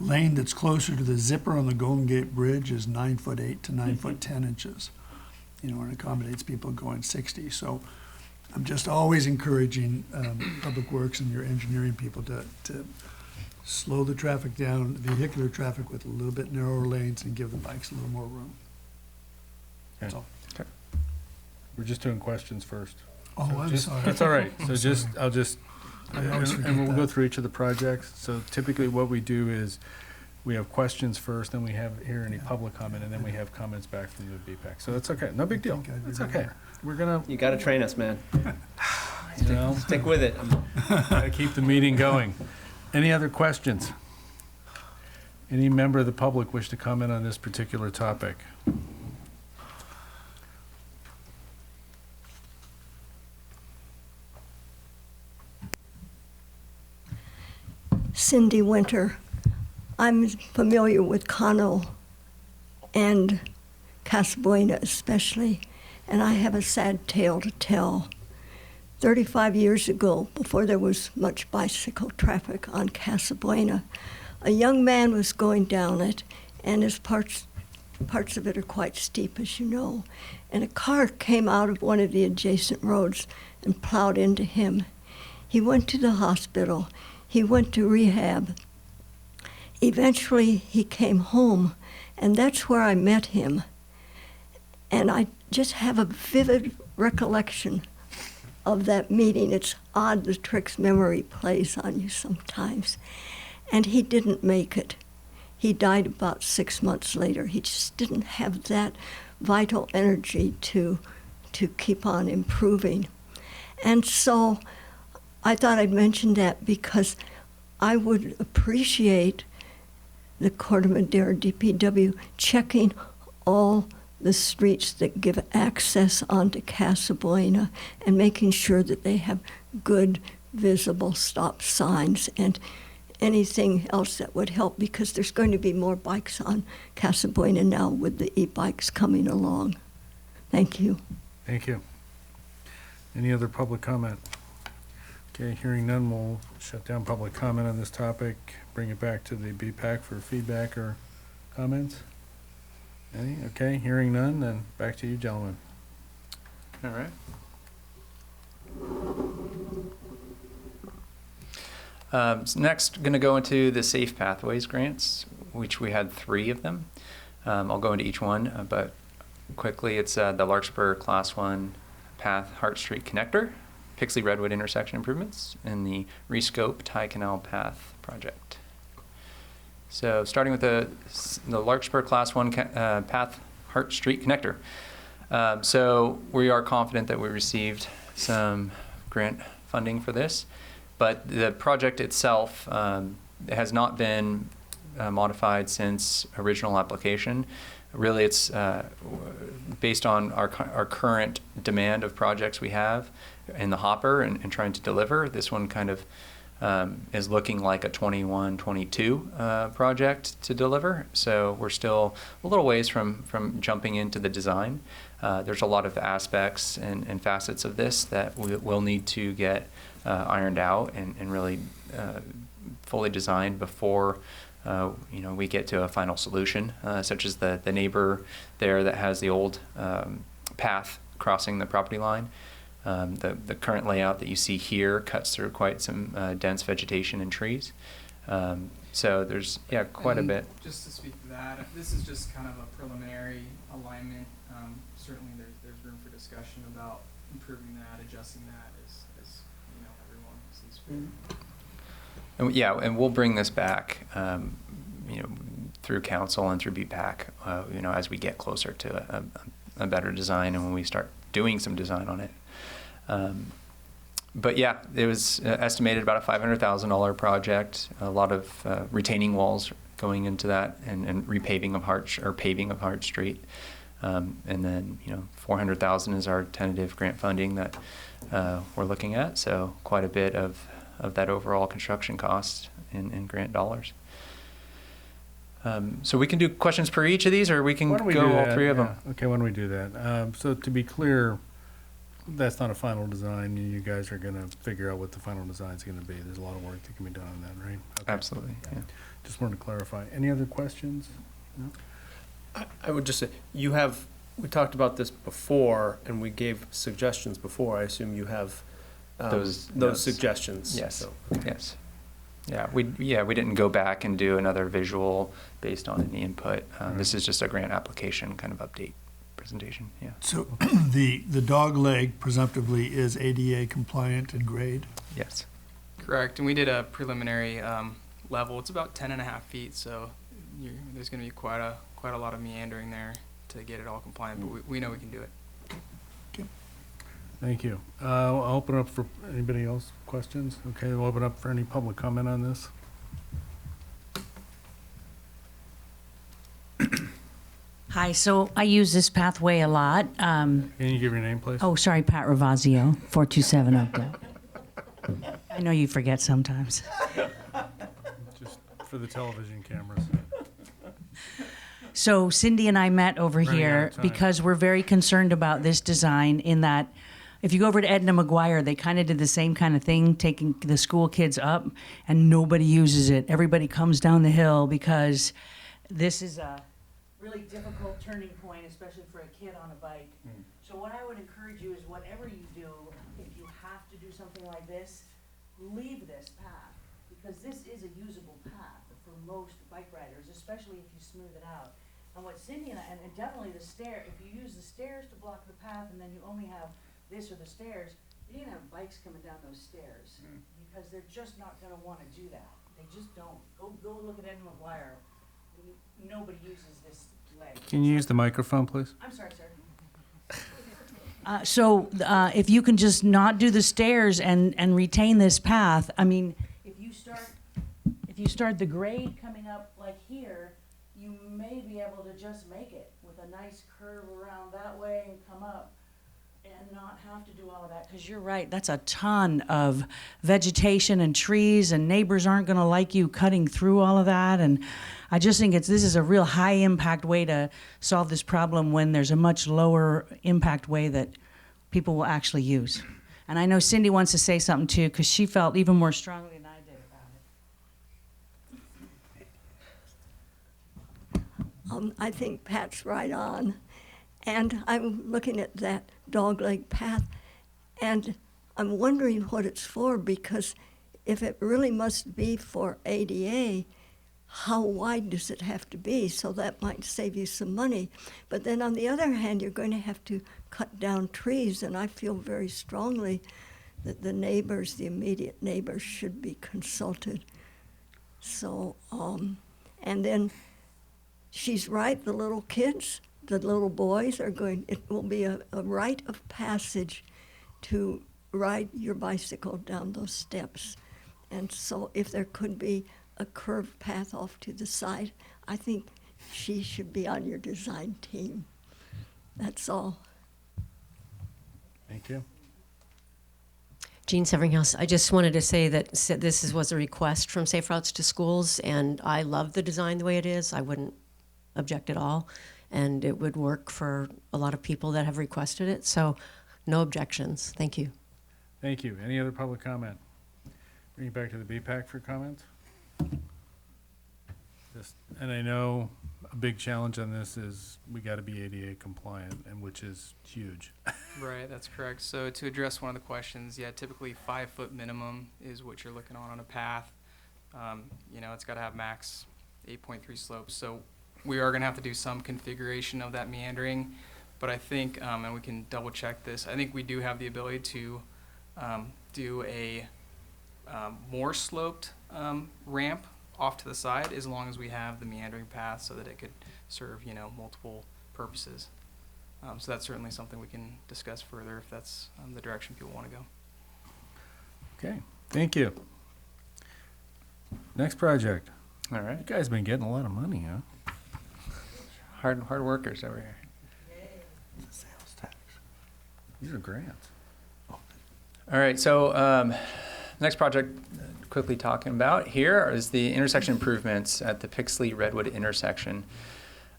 lane that's closer to the zipper on the Golden Gate Bridge is 9'8" to 9'10", and accommodates people going 60. So I'm just always encouraging Public Works and your engineering people to slow the traffic down, vehicular traffic with a little bit narrower lanes, and give the bikes a little more room. That's all. We're just doing questions first. Oh, So I'm just- sorry. That's all right. I'm So sorry. I always and forget we'll go that. through each of the projects. So typically what we do is we have questions first, then we hear any public comment, and then we have comments back from the BPAC. So that's okay. No big deal. think I'd It's remember. okay. We're gonna, You gotta train us, man. Stick with it. gotta keep the meeting going. Any other questions? Any member of the public wish to comment on this particular topic? Cindy Winter. I'm familiar with Cano and Casa Buena especially, and I have a sad tale to tell. 35 years ago, before there was much bicycle traffic on Casa Buena, a young man was going down it, and his parts of it are quite steep, as you know, and a car came out of one of the adjacent roads and plowed into him. He went to the hospital. He went to rehab. Eventually, he came home, and that's where I met him. And I just have a vivid recollection of that meeting. It's odd the tricks memory plays on you sometimes. And he didn't make it. He died about 6 months later. He just didn't have that vital energy to keep on improving. And so I thought I'd mention that because I would appreciate the Corte Madera DPW checking all the streets that give access onto Casa Buena and making sure that they have good visible stop signs and anything else that would help, because there's going to be more bikes on Casa Buena now with the e-bikes coming along. Thank you. Thank you. Any other public comment? Okay, hearing none, we'll shut down public comment on this topic, bring it back to the BPAC for feedback or comments. Any? Okay, hearing none, then back to you, gentlemen. All right. So next, going to go into the Safe Pathways grants, which we had 3 of them. I'll go into each one, but quickly, it's the Larkspur Class 1 Path Hart Street Connector, Pixley Redwood intersection improvements, and the Rescope Tie Canal Path project. So starting with the Larkspur Class 1 Path Hart Street Connector. So we are confident that we received some grant funding for this, but the project itself has not been modified since original application. Really, it's based on our current demand of projects we have in the hopper and trying to deliver. This one kind of is looking like a 21, 22 project to deliver. So we're still a little ways from jumping into the design. There's a lot of aspects and facets of this that we'll need to get ironed out and really fully designed before we get to a final solution, such as the neighbor there that has the old path crossing the property line. The current layout that you see here cuts through quite some dense vegetation and trees. So there's, yeah, quite a And bit. Just to speak to that, this is just kind of a preliminary alignment. Certainly there's room for discussion about improving that, adjusting that as you know, everyone sees fit. Yeah, and we'll bring this back, you know, through council and through BPAC, you know, as we get closer to a better design and when we start doing some design on it. But yeah, it was estimated about a $500,000 project. A lot of retaining walls going into that, and repaving of paving of Hart Street. And then, you know, $400,000 is our tentative grant funding that we're looking at. So quite a bit of that overall construction cost in grant dollars. So we can do questions per each of these, or we can Why don't we go do all that? three of them. Yeah. Okay, why don't we do that? So to be clear, that's not a final design. You guys are going to figure out what the final design is going to be. There's a lot of work that can be done on that, right? Okay. Absolutely. Yeah. Just wanted to clarify. Any other questions? No? I would just say, we talked about this before, and we gave suggestions before. I assume you have Those suggestions. Yes. So, Yes. Yeah, we didn't go back and do another visual based on any input. This is just a grant application kind of update presentation. Yeah. So the dog leg presumptively is ADA compliant and grade? Yes. Correct, and we did a preliminary level. It's about 10.5 feet, so there's going to be quite a lot of meandering there to get it all compliant, but we know we can do it. Thank you. I'll open up for anybody else questions. Okay, we'll open up for any public comment on this. Hi, so I use this pathway a lot. Can you give your name, please? Oh, sorry, Pat Ravazio, 427 Oakdale. I know you forget sometimes. Just for the television cameras. So Cindy and I met over Running out here of time. because we're very concerned about this design in that if you go over to Edna McGuire, they kind of did the same kind of thing, taking the school kids up, and nobody uses it. Everybody comes down the hill because this is a really difficult turning point, especially for a kid on a bike. So what I would encourage you is whatever you do, if you have to do something like this, leave this path, because this is a usable path for most bike riders, especially if you smooth it out. And what Cindy and definitely the stair, if you use the stairs to block the path and then you only have this or the stairs, you're gonna have bikes coming down those stairs, because they're just not gonna wanna do that. They just don't. Go look at Edna McGuire. Nobody uses this leg. Can you use the microphone, please? I'm sorry, sir. So if you can just not do the stairs and retain this path, I mean, if you start the grade coming up like here, you may be able to just make it with a nice curve around that way and come up and not have to do all of that. Because you're right, that's a ton of vegetation and trees, and neighbors aren't going to like you cutting through all of that. And I just think this is a real high impact way to solve this problem when there's a much lower impact way that people will actually use. And I know Cindy wants to say something too, because she felt even more strongly than I did about it. I think Pat's right on. And I'm looking at that dogleg path, and I'm wondering what it's for, because if it really must be for ADA, how wide does it have to be? So that might save you some money. But then on the other hand, you're going to have to cut down trees, and I feel very strongly that the neighbors, the immediate neighbors, should be consulted. So, and then she's right, the little kids, the little boys are going, it will be a rite of passage to ride your bicycle down those steps. And so if there could be a curved path off to the side, I think she should be on your design team. That's all. Thank you. Jean Severinghouse, I just wanted to say that this was a request from Safe Routes to Schools, and I love the design the way it is. I wouldn't object at all, and it would work for a lot of people that have requested it, so no objections. Thank you. Thank you. Any other public comment? Bring it back to the BPAC for comments. And I know a big challenge on this is we got to be ADA compliant, and which is huge. Right, that's correct. So to address one of the questions, yeah, typically 5 foot minimum is what you're looking on a path. It's got to have max 8.3 slopes. So we are going to have to do some configuration of that meandering. But I think, and we can double check this, I think we do have the ability to do a more sloped ramp off to the side, as long as we have the meandering path so that it could serve, multiple purposes. So that's certainly something we can discuss further if that's the direction people want to go. Okay, thank you. Next project. All right. You guys been getting a lot of money, huh? Hard workers over here. Sales tax. These are grants. All right, so next project quickly talking about here is the intersection improvements at the Pixley-Redwood intersection.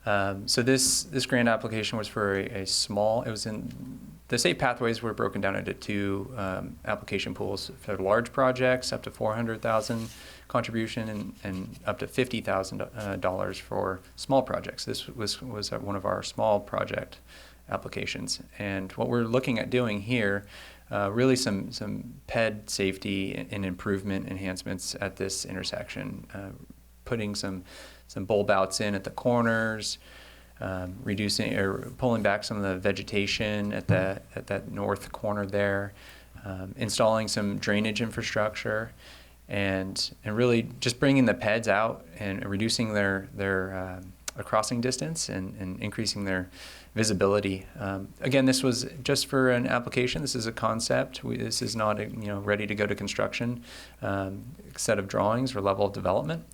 So this grant application was for a small, it was in, the safe pathways were broken down into two application pools for large projects, up to $400,000 contribution and up to $50,000 for small projects. This was one of our small project applications. And what we're looking at doing here, really some ped safety and improvement enhancements at this intersection, putting some bulb outs in at the corners, reducing or pulling back some of the vegetation at that north corner there, installing some drainage infrastructure, and really just bringing the peds out and reducing their crossing distance and increasing their visibility. Again, this was just for an application. This is a concept. This is not ready to go to construction set of drawings or level of development.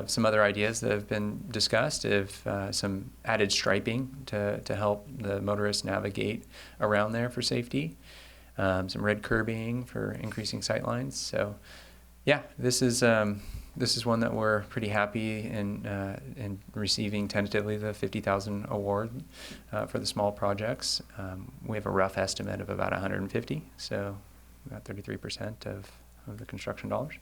Some other ideas that have been discussed, if some added striping to help the motorists navigate around there for safety, some red curbing for increasing sight lines. So, yeah, this is one that we're pretty happy in receiving tentatively the $50,000 award for the small projects. We have a rough estimate of about 150, so about 33% of the construction dollars.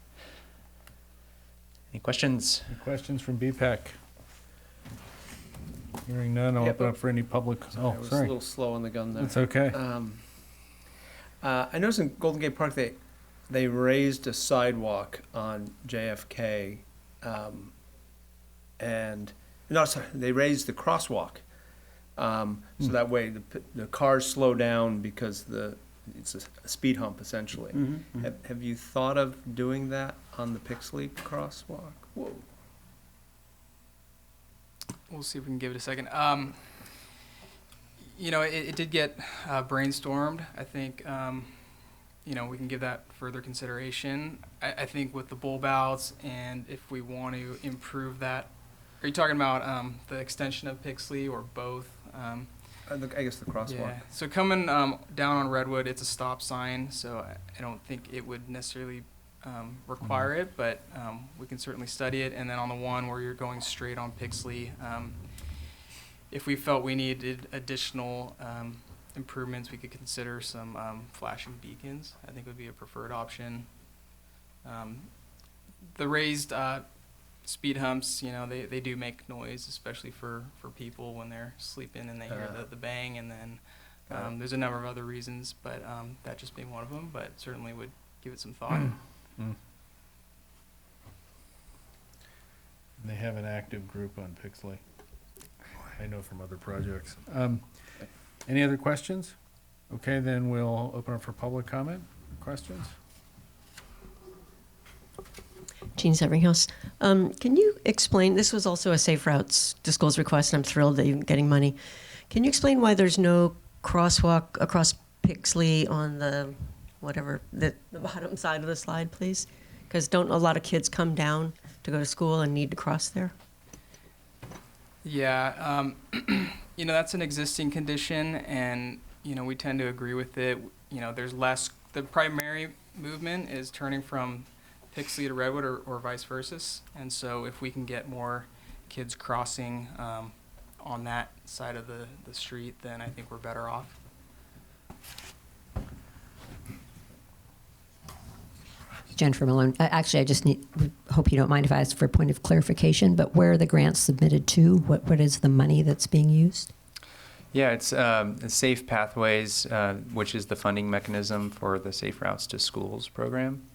Any questions? Any questions from BPEC? Hearing none, I'll open up for any public. I was a little slow on the gun there. That's okay. I noticed in Golden Gate Park they raised a sidewalk on JFK, they raised the crosswalk, so that way the cars slow down because it's a speed hump essentially. Mm-hmm. Have you thought of doing that on the Pixley crosswalk? Whoa. We'll see if we can give it a second. It did get brainstormed. I think, we can give that further consideration. I think with the bulb outs, and if we want to improve that, are you talking about the extension of Pixley or both? I guess the crosswalk. Yeah. So coming down on Redwood, it's a stop sign, so I don't think it would necessarily require it, but we can certainly study it. And then on the one where you're going straight on Pixley, if we felt we needed additional improvements, we could consider some flashing beacons. I think would be a preferred option. The raised speed humps, they do make noise, especially for people when they're sleeping and they hear the bang, and then there's a number of other reasons, but that just being one of them, but certainly would give it some thought. They have an active group on Pixley. I know from other projects. Any other questions? Okay, then we'll open up for public comment. Questions? Jean Severinghouse. Can you explain, this was also a Safe Routes to Schools request, and I'm thrilled that you're getting money. Can you explain why there's no crosswalk across Pixley on the bottom side of the slide, please? Because don't a lot of kids come down to go to school and need to cross there? Yeah, that's an existing condition, and, we tend to agree with it. There's less, the primary movement is turning from Pixley to Redwood or vice versa. And so if we can get more kids crossing on that side of the street, then I think we're better off. Jennifer Malone. Actually, I just hope you don't mind if I ask for a point of clarification, but where are the grants submitted to? What is the money that's being used? Yeah, it's Safe Pathways, which is the funding mechanism for the Safe Routes to Schools program.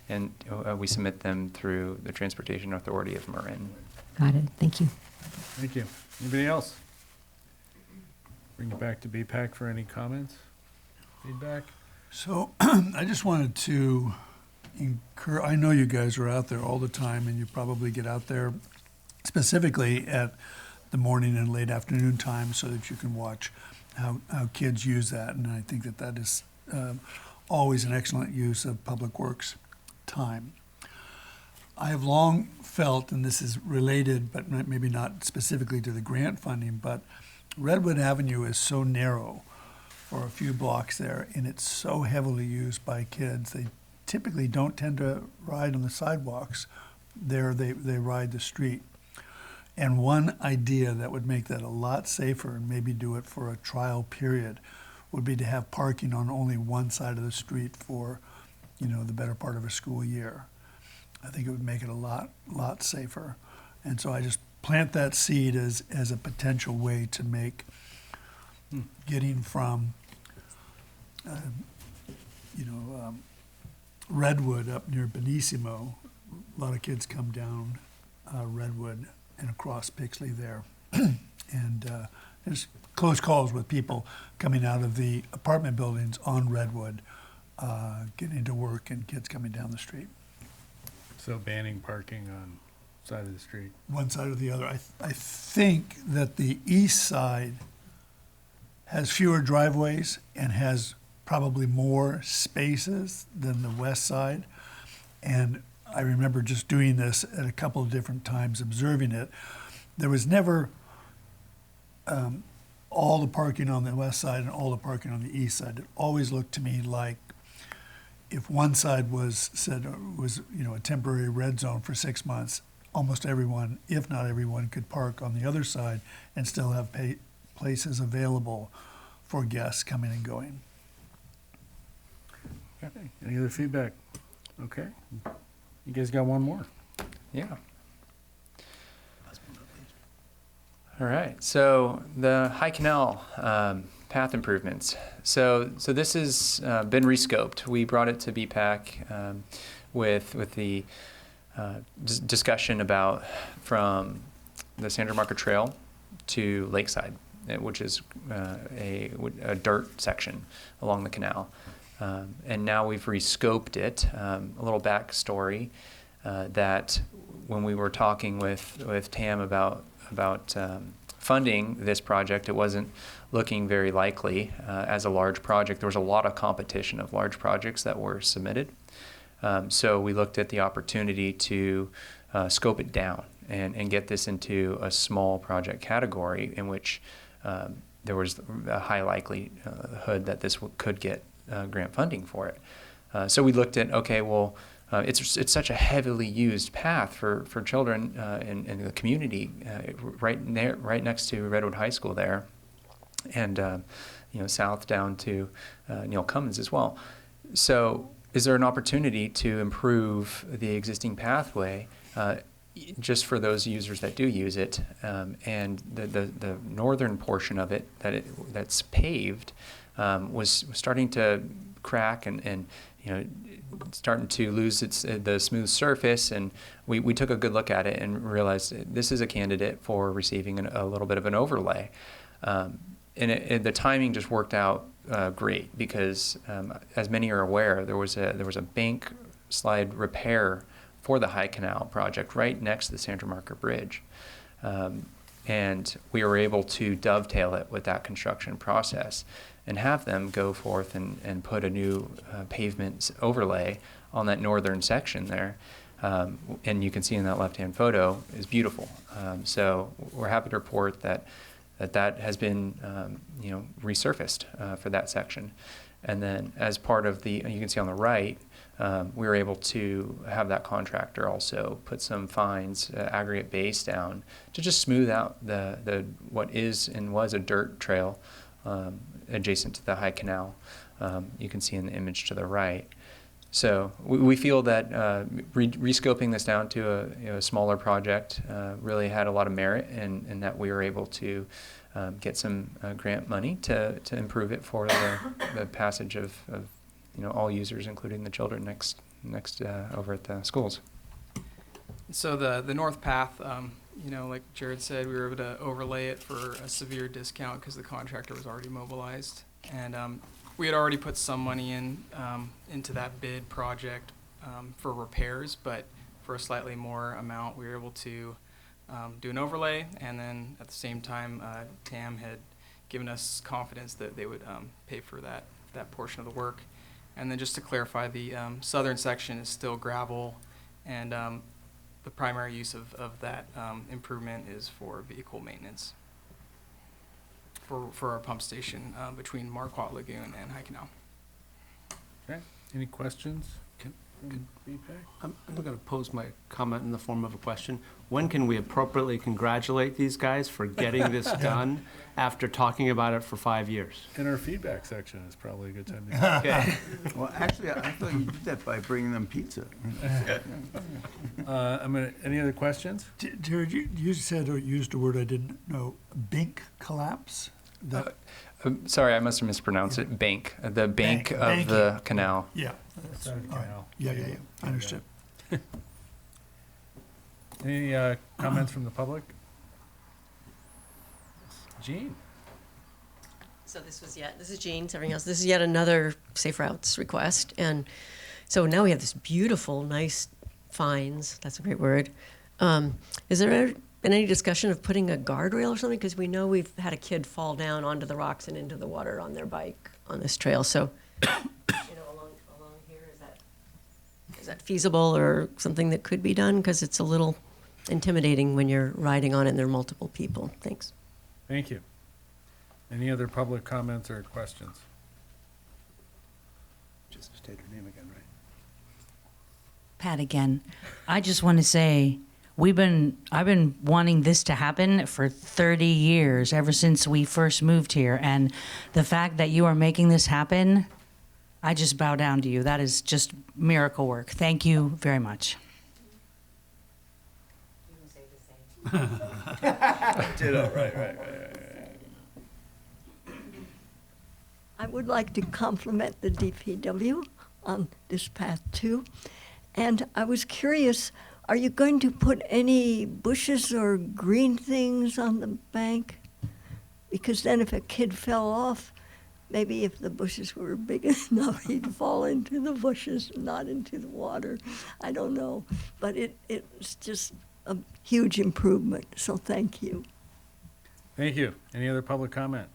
and we submit them through the Transportation Authority of Marin. Got it. Thank you. Thank you. Anybody else? Bring it back to BPAC for any comments, feedback? So I just wanted to I know you guys are out there all the time, and you probably get out there specifically at the morning and late afternoon time so that you can watch how kids use that. And I think that is always an excellent use of Public Works time. I have long felt, and this is related, but maybe not specifically to the grant funding, but Redwood Avenue is so narrow for a few blocks there, and it's so heavily used by kids. They typically don't tend to ride on the sidewalks. There, they ride the street. And one idea that would make that a lot safer, and maybe do it for a trial period, would be to have parking on only one side of the street for, the better part of a school year. I think it would make it a lot safer. And so I just plant that seed as a potential way to make getting from, Redwood up near Benissimo. A lot of kids come down Redwood and across Pixley there. And there's close calls with people coming out of the apartment buildings on Redwood, getting to work, and kids coming down the street. So banning parking on side of the street. One side or the other. I think that the east side has fewer driveways and has probably more spaces than the west side. And I remember just doing this at a couple of different times, observing it. There was never all the parking on the west side and all the parking on the east side. It always looked to me like if one side was a temporary red zone for 6 months, almost everyone, if not everyone, could park on the other side and still have places available for guests coming and going. Okay. Any other feedback? Okay. You guys got one more? Yeah. All right. So the High Canal path improvements. So this has been rescoped. We brought it to BPAC with the discussion about from the Sandra Marker Trail to Lakeside, which is a dirt section along the canal. And now we've rescoped it. A little backstory that when we were talking with Tam about funding this project, it wasn't looking very likely as a large project. There was a lot of competition of large projects that were submitted. So we looked at the opportunity to scope it down and get this into a small project category in which there was a high likelihood that this could get grant funding for it. So we looked at, okay, well, it's such a heavily used path for children in the community right next to Redwood High School there, and south down to Neil Cummins as well. So is there an opportunity to improve the existing pathway just for those users that do use it, and the northern portion of it that's paved was starting to crack and starting to lose the smooth surface, and we took a good look at it and realized this is a candidate for receiving a little bit of an overlay, and the timing just worked out great because as many are aware, there was a bank slide repair for the High Canal project right next to the Sandra Marker Bridge, and we were able to dovetail it with that construction process and have them go forth and put a new pavement overlay on that northern section there. And you can see in that left-hand photo is beautiful. So we're happy to report that has been resurfaced for that section. And then as part of you can see on the right, we were able to have that contractor also put some fines, aggregate base down to just smooth out the what is and was a dirt trail adjacent to the High Canal. You can see in the image to the right. So we feel that rescoping this down to a smaller project really had a lot of merit, and that we were able to get some grant money to improve it for the passage of all users, including the children next over at the schools. So the north path, like Jared said, we were able to overlay it for a severe discount because the contractor was already mobilized. And we had already put some money into that bid project for repairs, but for a slightly more amount, we were able to do an overlay. And then at the same time, TAM had given us confidence that they would pay for that portion of the work. And then just to clarify, the southern section is still gravel, and the primary use of that improvement is for vehicle maintenance for our pump station between Marquardt Lagoon and High Canal. Okay, any questions? Feedback? I'm going to pose my comment in the form of a question. When can we appropriately congratulate these guys for getting this done after talking about it for 5 years? In our feedback section is probably a good time to do that. Okay. Well, actually, I thought you did that by bringing them pizza. Any other questions? Jared, you said or used a word I didn't know, bank collapse? Sorry, I must have mispronounced it. Bank. The bank of the canal. Yeah. Side of the canal. Yeah, I understood. Any comments from the public? Jean? So this is Jean, everything else. This is yet another Safe Routes request. And so now we have this beautiful, nice fines. That's a great word. Is there been any discussion of putting a guardrail or something? Because we know we've had a kid fall down onto the rocks and into the water on their bike on this trail. So, along here, is that feasible or something that could be done? Because it's a little intimidating when you're riding on it and there are multiple people. Thanks. Thank you. Any other public comments or questions? Just state her name again, right? Pat again. I just want to say I've been wanting this to happen for 30 years, ever since we first moved here. And the fact that you are making this happen, I just bow down to you. That is just miracle work. Thank you very much. Ditto, right. I would like to compliment the DPW on this path too. And I was curious, are you going to put any bushes or green things on the bank? Because then if a kid fell off, maybe if the bushes were big enough, he'd fall into the bushes, not into the water. I don't know. But it's just a huge improvement, so thank you. Thank you. Any other public comment?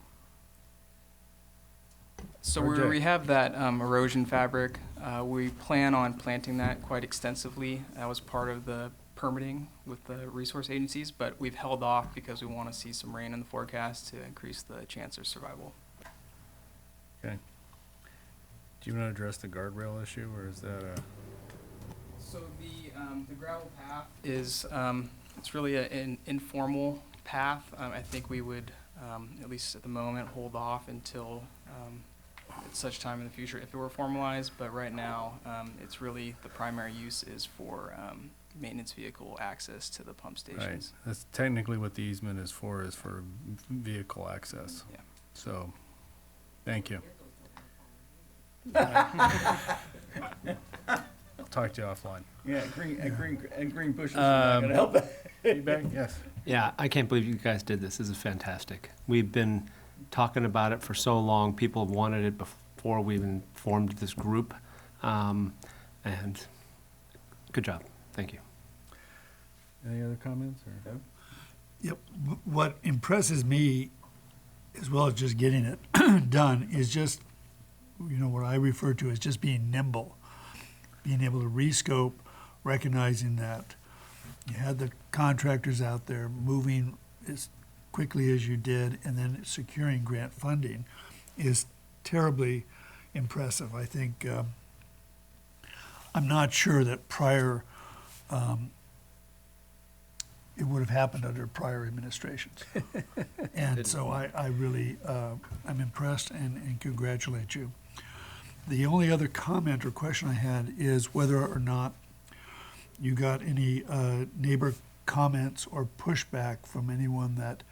So RJ. we have that erosion fabric. We plan on planting that quite extensively. That was part of the permitting with the resource agencies, but we've held off because we want to see some rain in the forecast to increase the chance of survival. Okay. Do you want to address the guardrail issue, or is that a? So the gravel path is it's really an informal path. I think we would at least at the moment hold off until at such time in the future if it were formalized. But right now, it's really the primary use is for maintenance vehicle access to the pump stations. Right. That's technically what the easement is for vehicle access. Yeah. So, thank you. I'll talk to you offline. Yeah, green bushes are not gonna help that. Feedback? Yes. Yeah, I can't believe you guys did this. This is fantastic. We've been talking about it for so long. People have wanted it before we even formed this group. And good job. Thank you. Any other comments? Or? Yep. What impresses me, as well as just getting it done, is just, what I refer to as just being nimble, being able to rescope, recognizing that you had the contractors out there moving as quickly as you did, and then securing grant funding is terribly impressive. I think, I'm not sure that prior, it would have happened under prior administrations. And so I really, I'm impressed and congratulate you. The only other comment or question I had is whether or not you got any neighbor comments or pushback from anyone that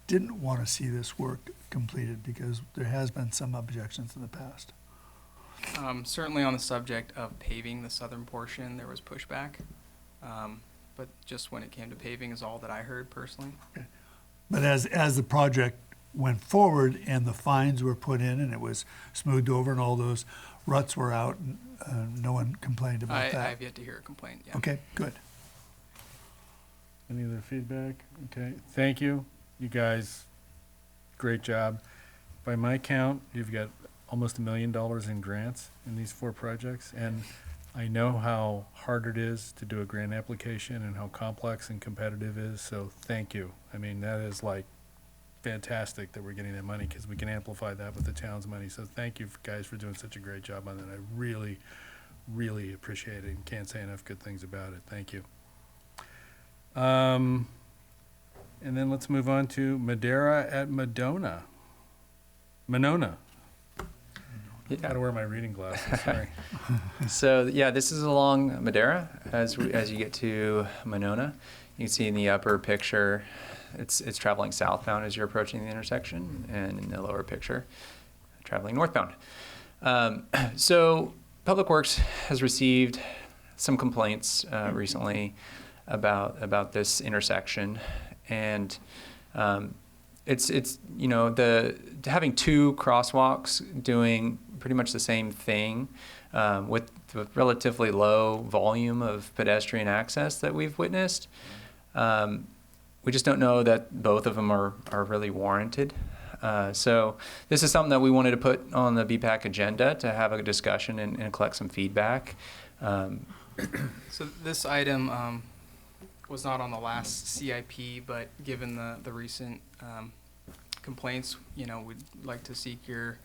didn't want to see this work completed, because there has been some objections in the past. Certainly on the subject of paving the southern portion, there was pushback. But just when it came to paving is all that I heard personally. But as the project went forward and the fines were put in and it was smoothed over and all those ruts were out, no one complained about I that? have yet to hear a complaint, yeah. Okay, good. Any other feedback? Okay, thank you. You guys, great job. By my count, you've got almost $1 million in grants in these 4 projects. And I know how hard it is to do a grant application and how complex and competitive it is, so thank you. I mean, that is like fantastic that we're getting that money because we can amplify that with the town's money. So thank you guys for doing such a great job on that. I really, really appreciate it and can't say enough good things about it. Thank you. And then let's move on to Madera at Monona. Gotta wear my reading glasses, sorry. So yeah, this is along Madera as you get to Monona. You can see in the upper picture, it's traveling southbound as you're approaching the intersection, and in the lower picture, traveling northbound. So Public Works has received some complaints recently about this intersection, and it's you know, having 2 crosswalks doing pretty much the same thing with the relatively low volume of pedestrian access that we've witnessed. We just don't know that both of them are really warranted. So this is something that we wanted to put on the BPAC agenda to have a discussion and collect some feedback. So this item was not on the last CIP, but given the recent complaints, you know, we'd like to seek your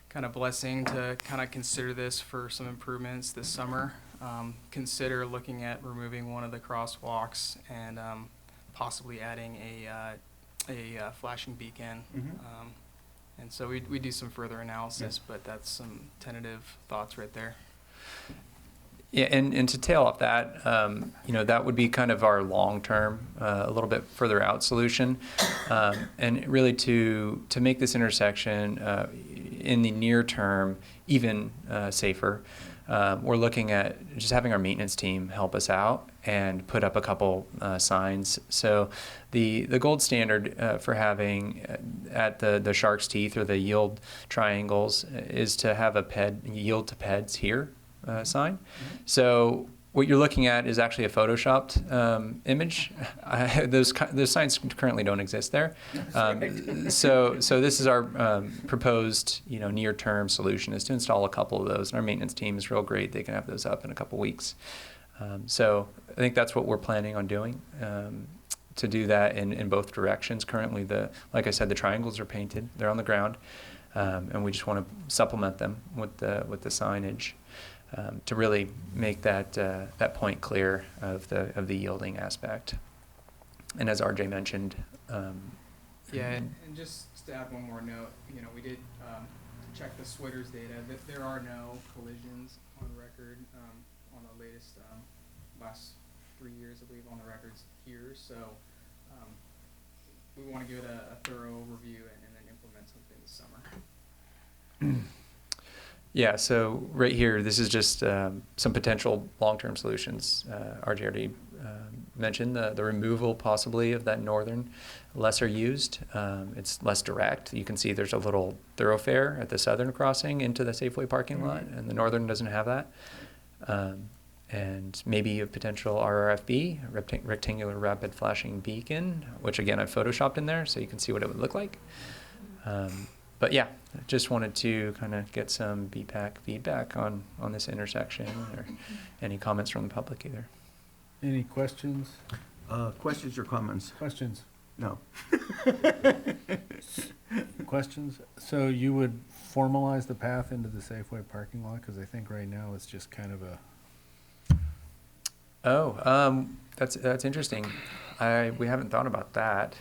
kind of blessing to kind of consider this for some improvements this summer. Consider looking at removing one of the crosswalks and possibly adding a flashing beacon. And so we do some further analysis, but that's some tentative thoughts right there. Yeah, and to tail off that, you know, that would be kind of our long-term, a little bit further out solution, and really to make this intersection in the near term even safer. We're looking at just having our maintenance team help us out and put up a couple signs. So the gold standard for having at the shark's teeth or the yield triangles is to have a yield to PEDs here sign. So what you're looking at is actually a photoshopped image. Those signs currently don't exist there. So this is our proposed, you know, near-term solution is to install a couple of those. And our maintenance team is real great. They can have those up in a couple weeks. So I think that's what we're planning on doing, to do that in both directions. Currently, like I said, the triangles are painted. They're on the ground. And we just want to supplement them with the signage. To really make that point clear of the yielding aspect. And as RJ mentioned, Yeah, and just to add one more note, you know, we did check the Switters data. There are no collisions on record on the latest last 3 years, I believe, on the records here. So we want to give it a thorough overview and then implement something this summer. Yeah, so right here, this is just some potential long-term solutions. RJ already mentioned the removal possibly of that northern lesser used. It's less direct. You can see there's a little thoroughfare at the southern crossing into the Safeway parking lot, and the northern doesn't have that. And maybe a potential RRFB, rectangular rapid flashing beacon, which again I've photoshopped in there so you can see what it would look like. But yeah, just wanted to kind of get some BPAC feedback on this intersection or any comments from the public either. Any questions? Questions or comments? Questions? No. Questions? So you would formalize the path into the Safeway parking lot? Because I think right now it's just kind of a... Oh, that's interesting. We haven't thought about that.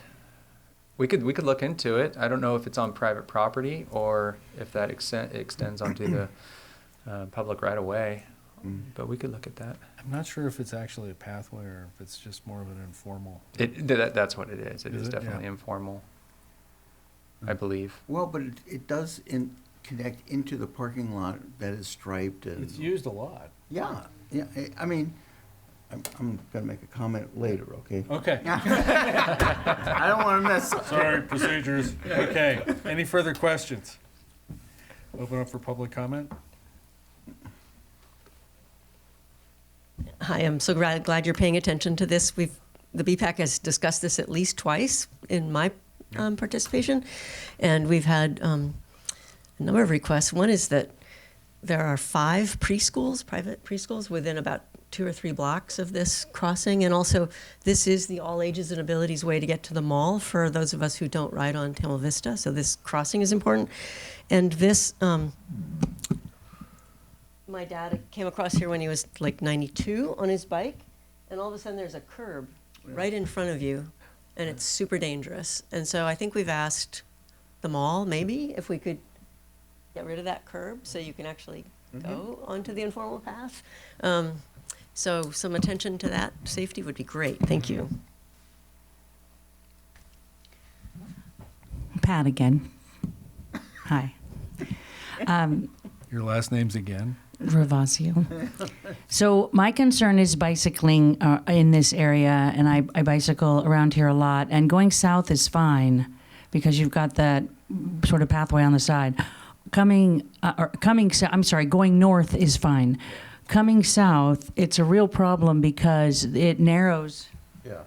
We could look into it. I don't know if it's on private property or if that extends onto the public right of way, but we could look at that. I'm not sure if it's actually a pathway or if it's just more of an informal. That's what it is. It is it? definitely Yeah. informal, I believe. Well, but it does connect into the parking lot that is striped and. It's used a lot. Yeah, yeah, I mean, I'm gonna make a comment later, okay? Okay. I don't wanna mess up. Sorry, procedures. Okay. Any further questions? Open up for public comment. Hi, I'm so glad you're paying attention to this. The BPAC has discussed this at least twice in my participation, and we've had a number of requests. One is that there are 5 preschools, private preschools, within about 2 or 3 blocks of this crossing, and also this is the all ages and abilities way to get to the mall for those of us who don't ride on Tamil Vista, so this crossing is important. And this, my dad came across here when he was like 92 on his bike, and all of a sudden there's a curb right in front of you, and it's super dangerous. And so I think we've asked the mall maybe if we could get rid of that curb so you can actually go onto the informal path. So some attention to that safety would be great. Thank you. Pat again. Hi. Your last name's again? Ravasio. So my concern is bicycling in this area, and I bicycle around here a lot, and going south is fine because you've got that sort of pathway on the side. Going north is fine. Coming south, it's a real problem because it narrows Yeah.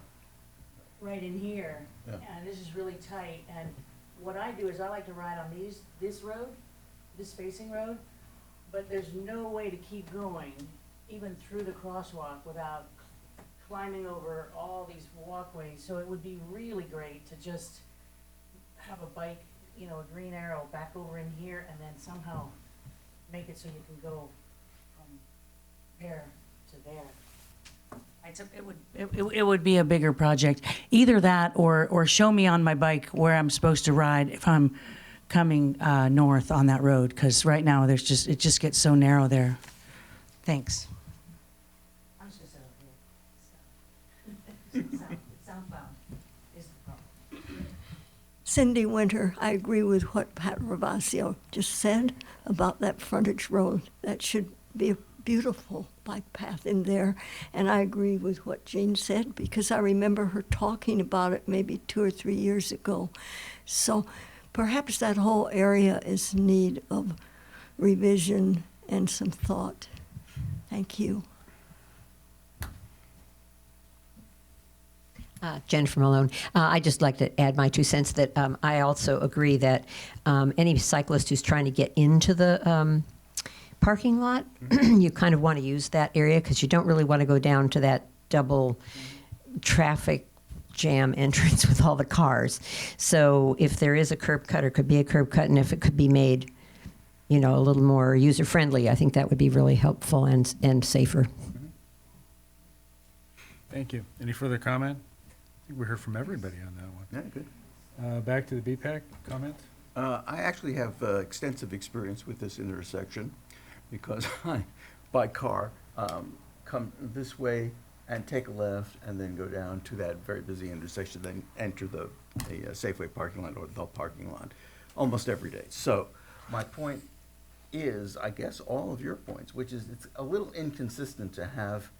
right in here, Yeah. and this is really tight. And what I do is I like to ride on this road, this facing road, but there's no way to keep going, even through the crosswalk, without climbing over all these walkways. So it would be really great to just have a bike, a green arrow back over in here, and then somehow make it so you can go from there to there. It would be a bigger project. Either that or show me on my bike where I'm supposed to ride if I'm coming north on that road, because right now it just gets so narrow there. Thanks. I'm just southbound is the problem. Cindy Winter, I agree with what Pat Ravasio just said about that frontage road. That should be a beautiful bike path in there. And I agree with what Jean said because I remember her talking about it maybe 2 or 3 years ago. So perhaps that whole area is in need of revision and some thought. Thank you. Jennifer Malone. I'd just like to add my 2 cents that I also agree that any cyclist who's trying to get into the parking lot, you kind of want to use that area because you don't really want to go down to that double traffic jam entrance with all the cars. So if there is a curb cut, or could be a curb cut, and if it could be made, a little more user-friendly, I think that would be really helpful and safer. Thank you. Any further comment? I think we heard from everybody on that one. Yeah, good. Back to the BPAC comment. I actually have extensive experience with this intersection because I, by car, come this way and take a left and then go down to that very busy intersection, then enter the Safeway parking lot or the parking lot almost every day. So my point is, I guess, all of your points, which is it's a little inconsistent to have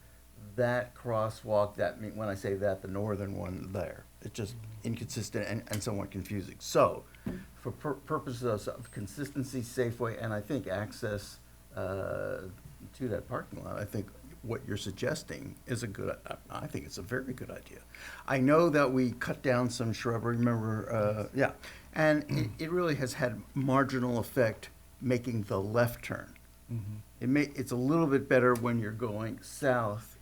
that crosswalk, when I say that, the northern one there. It's just inconsistent and somewhat confusing. So for purposes of consistency, Safeway, and I think access to that parking lot, I think what you're suggesting is I think it's a very good idea. I know that we cut down some shrubbery, remember, and it really has had marginal effect making the left turn. It's a little bit better when you're going south.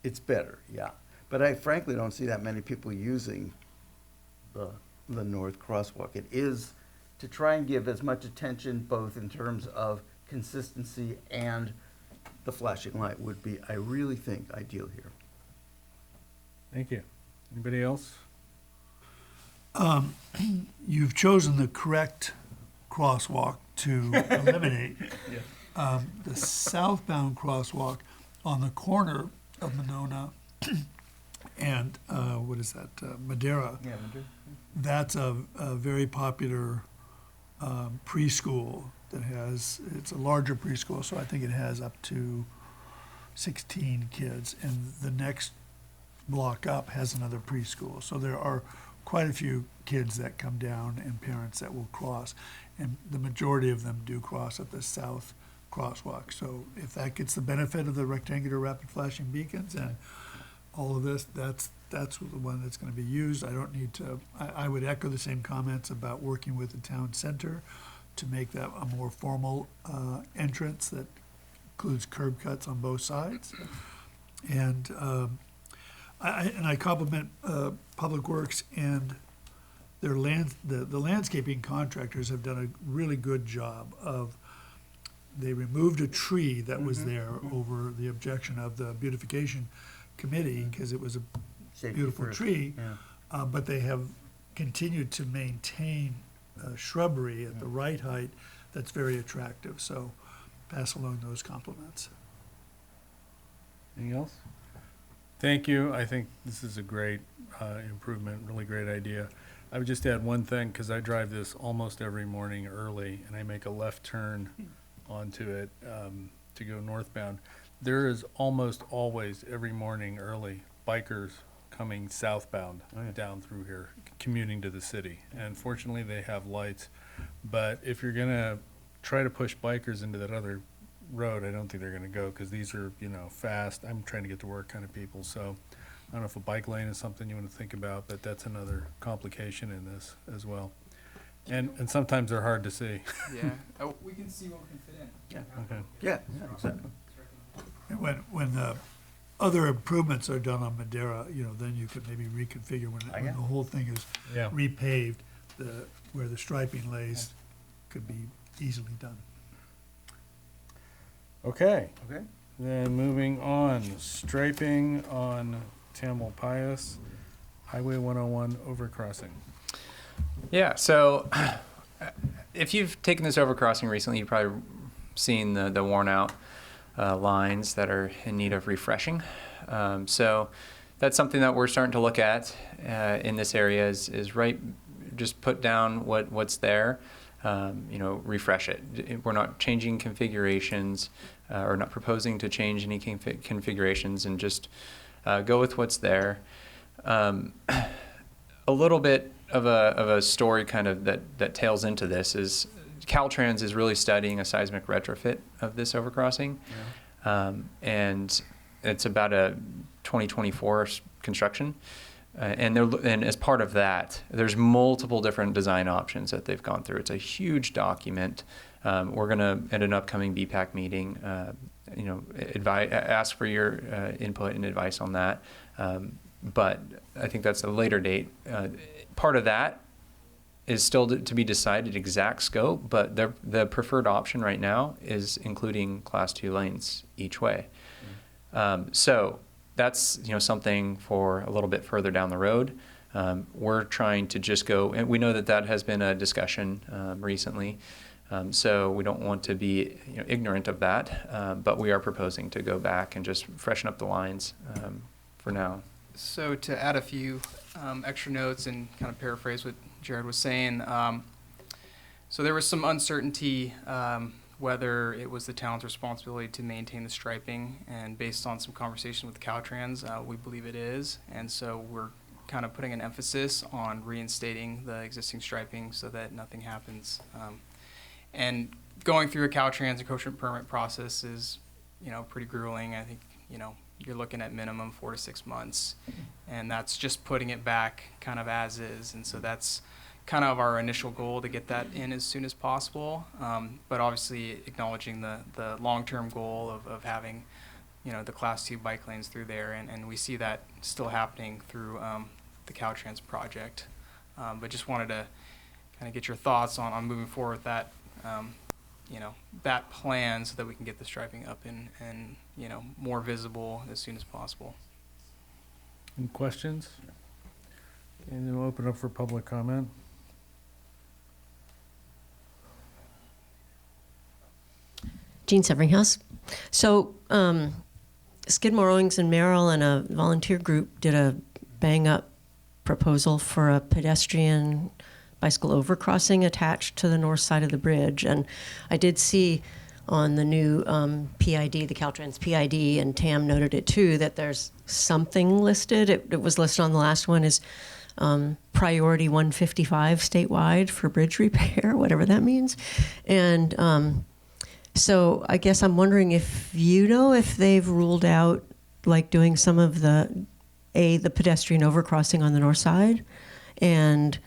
It's better, yeah. But I frankly don't see that many people using the north crosswalk. It is to try and give as much attention both in terms of consistency and the flashing light would be, I really think, ideal here. Thank you. Anybody else? You've chosen the correct crosswalk to eliminate. The southbound crosswalk on the corner of Monona and Madera. Yeah, That's a very popular preschool that has, it's a larger preschool, so I think it has up to 16 kids, and the next block up has another preschool. So there are quite a few kids that come down and parents that will cross, and the majority of them do cross at the south crosswalk. So if that gets the benefit of the rectangular rapid flashing beacons and all of this, that's the one that's going to be used. I don't need to, I would echo the same comments about working with the town center to make that a more formal entrance that includes curb cuts on both sides. And I compliment Public Works and their the landscaping contractors have done a really good job of, they removed a tree that was there over the objection of the beautification committee because it was a Safety beautiful first, tree. yeah. But they have continued to maintain shrubbery at the right height that's very attractive. So pass along those compliments. Anything else? Thank you. I think this is a great improvement, really great idea. I would just add one thing, because I drive this almost every morning early, and I make a left turn onto it to go northbound. There is almost always, every morning early, bikers coming southbound down through here, commuting to the city. And fortunately, they have lights. But if you're going to try to push bikers into that other road, I don't think they're going to go, because these are, fast. I'm trying to get to work kind of people. So I don't know if a bike lane is something you want to think about, but that's another complication in this as well. And sometimes they're hard to see. Yeah. Oh, we can see what we can fit in. Yeah. Okay. Yeah, exactly. And when the other improvements are done on Madera, then you could maybe reconfigure when the whole thing is Yeah. repaved, where the striping lays could be easily done. Okay. Okay. Then moving on, striping on Tamalpais Highway 101 overcrossing. Yeah, so if you've taken this overcrossing recently, you've probably seen the worn out lines that are in need of refreshing. So that's something that we're starting to look at in this area is just put down what's there, refresh it. We're not changing configurations or not proposing to change any configurations, and just go with what's there. A little bit of a story kind of that tails into this is Caltrans is really studying a seismic retrofit of this overcrossing. Yeah. And it's about a 2024 construction. And as part of that, there's multiple different design options that they've gone through. It's a huge document. We're going to, at an upcoming BPAC meeting, ask for your input and advice on that. But I think that's a later date. Part of that is still to be decided, exact scope, but the preferred option right now is including Class 2 lanes each way. So that's something for a little bit further down the road. We're trying to just go, and we know that has been a discussion recently. So we don't want to be ignorant of that, but we are proposing to go back and just freshen up the lines for now. So to add a few extra notes and kind of paraphrase what Jared was saying, so there was some uncertainty whether it was the town's responsibility to maintain the striping, and based on some conversation with Caltrans, we believe it is, and so we're kind of putting an emphasis on reinstating the existing striping so that nothing happens. And going through a Caltrans encroachment permit process is, pretty grueling. I think, you're looking at minimum 4 to 6 months, and that's just putting it back kind of as is. And so that's kind of our initial goal, to get that in as soon as possible. But obviously acknowledging the long-term goal of having, the Class 2 bike lanes through there. And we see that still happening through the Caltrans project. But just wanted to kind of get your thoughts on moving forward with that, that plan, so that we can get the striping up and more visible as soon as possible. Any questions? And then we'll open up for public comment. Jean Severinghouse. So Skidmore, Owings and Merrill and a volunteer group did a bang-up proposal for a pedestrian bicycle overcrossing attached to the north side of the bridge. And I did see on the new PID, the Caltrans PID, and Tam noted it too, that there's something listed. It was listed on the last one as priority 155 statewide for bridge repair, whatever that means. And so I guess I'm wondering if you know if they've ruled out like doing some of the pedestrian overcrossing on the north side and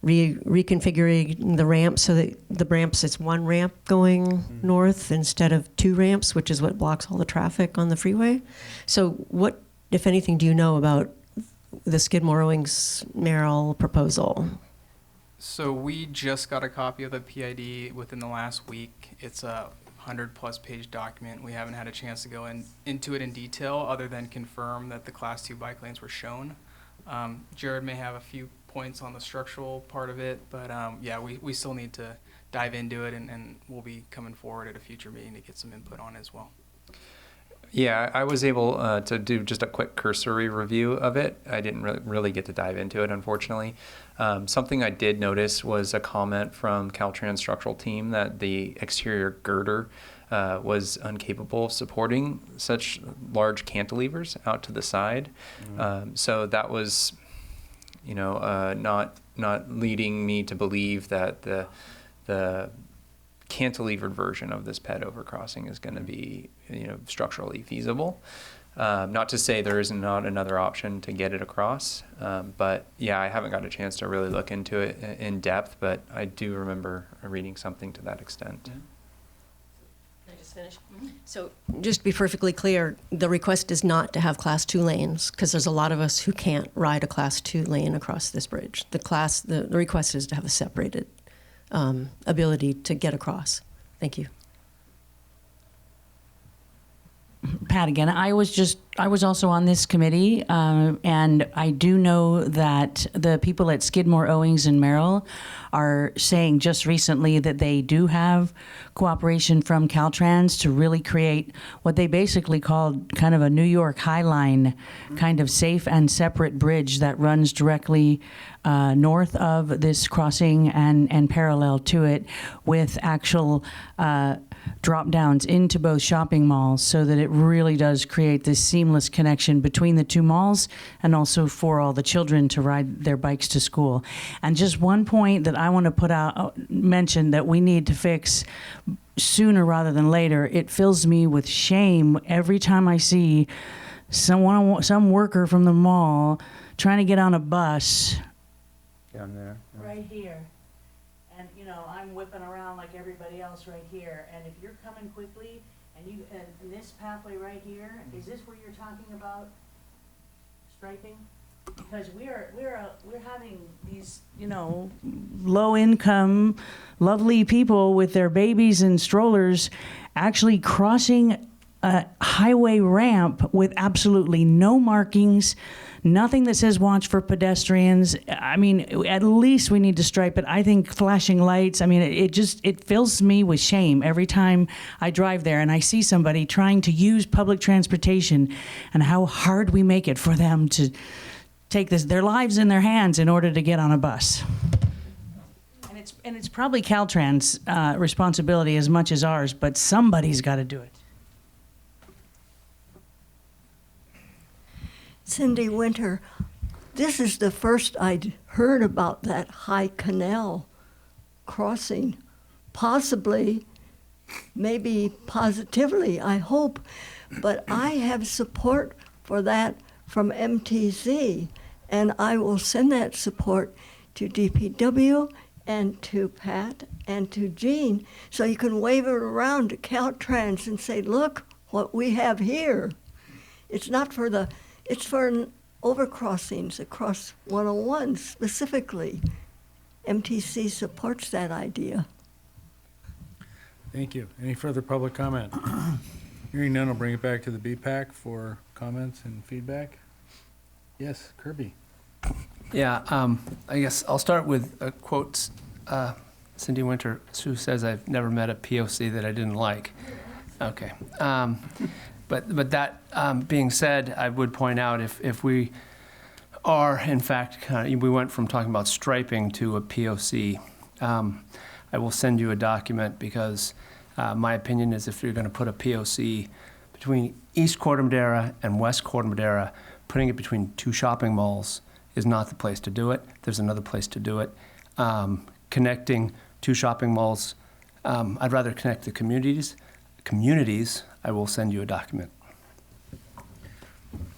reconfiguring the ramp so that the ramps, it's one ramp going north instead of two ramps, which is what blocks all the traffic on the freeway. So what, if anything, do you know about the Skidmore Owings Merrill proposal? So we just got a copy of the PID within the last week. It's a 100-plus page document. We haven't had a chance to go into it in detail other than confirm that the Class 2 bike lanes were shown. Jared may have a few points on the structural part of it, but yeah, we still need to dive into it, and we'll be coming forward at a future meeting to get some input on it as well. Yeah, I was able to do just a quick cursory review of it. I didn't really get to dive into it, unfortunately. Something I did notice was a comment from Caltrans structural team that the exterior girder was incapable of supporting such large cantilevers out to the side. So that was, not leading me to believe that the cantilevered version of this ped overcrossing is going to be, structurally feasible. Not to say there is not another option to get it across, but yeah, I haven't got a chance to really look into it in depth, but I do remember reading something to that extent. Can I just finish? So just to be perfectly clear, the request is not to have Class 2 lanes, because there's a lot of us who can't ride a Class 2 lane across this bridge. The request is to have a separated ability to get across. Thank you. Pat again. I was also on this committee, and I do know that the people at Skidmore, Owings, and Merrill are saying just recently that they do have cooperation from Caltrans to really create what they basically called kind of a New York High Line kind of safe and separate bridge that runs directly north of this crossing and parallel to it, with actual drop downs into both shopping malls, so that it really does create this seamless connection between the two malls, and also for all the children to ride their bikes to school. And just one point that I want to mention that we need to fix sooner rather than later. It fills me with shame every time I see some worker from the mall trying to get on a bus Down there. right here. And, I'm whipping around like everybody else right here. And if you're coming quickly and this pathway right here, is this where you're talking about striping? Because we're having these, low income, lovely people with their babies and strollers actually crossing a highway ramp with absolutely no markings, nothing that says watch for pedestrians. I mean, at least we need to stripe it. I think flashing lights, it fills me with shame every time I drive there and I see somebody trying to use public transportation, and how hard we make it for them to take their lives in their hands in order to get on a bus. And it's probably Caltrans' responsibility as much as ours, but somebody's got to do it. Cindy Winter, this is the first I'd heard about that high canal crossing. Possibly, maybe positively, I hope, but I have support for that from MTZ, and I will send that support to DPW and to Pat and to Jean, so you can wave it around to Caltrans and say, look what we have here. It's for overcrossings across 101 specifically. MTC supports that idea. Thank you. Any further public comment? Hearing none, I'll bring it back to the BPAC for comments and feedback. Yes, Kirby. Yeah, I guess I'll start with a quote. Cindy Winter, who says, "I've never met a POC that I didn't like." Okay. But that being said, I would point out if we are, in fact, we went from talking about striping to a POC. I will send you a document because my opinion is if you're going to put a POC between East Corte Madera and West Corte Madera, putting it between two shopping malls is not the place to do it. There's another place to do it. Connecting two shopping malls, I'd rather connect the communities. I will send you a document.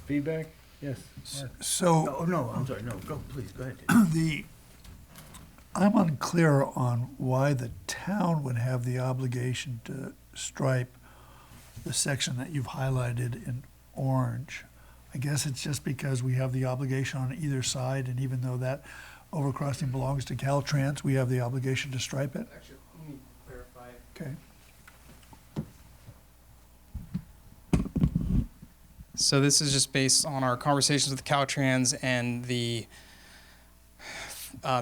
Feedback? Yes. So Oh, no, I'm sorry, no, go, please, go ahead. I'm unclear on why the town would have the obligation to stripe the section that you've highlighted in orange. I guess it's just because we have the obligation on either side, and even though that overcrossing belongs to Caltrans, we have the obligation to stripe it? Actually, let me clarify. Okay. So this is just based on our conversations with Caltrans and the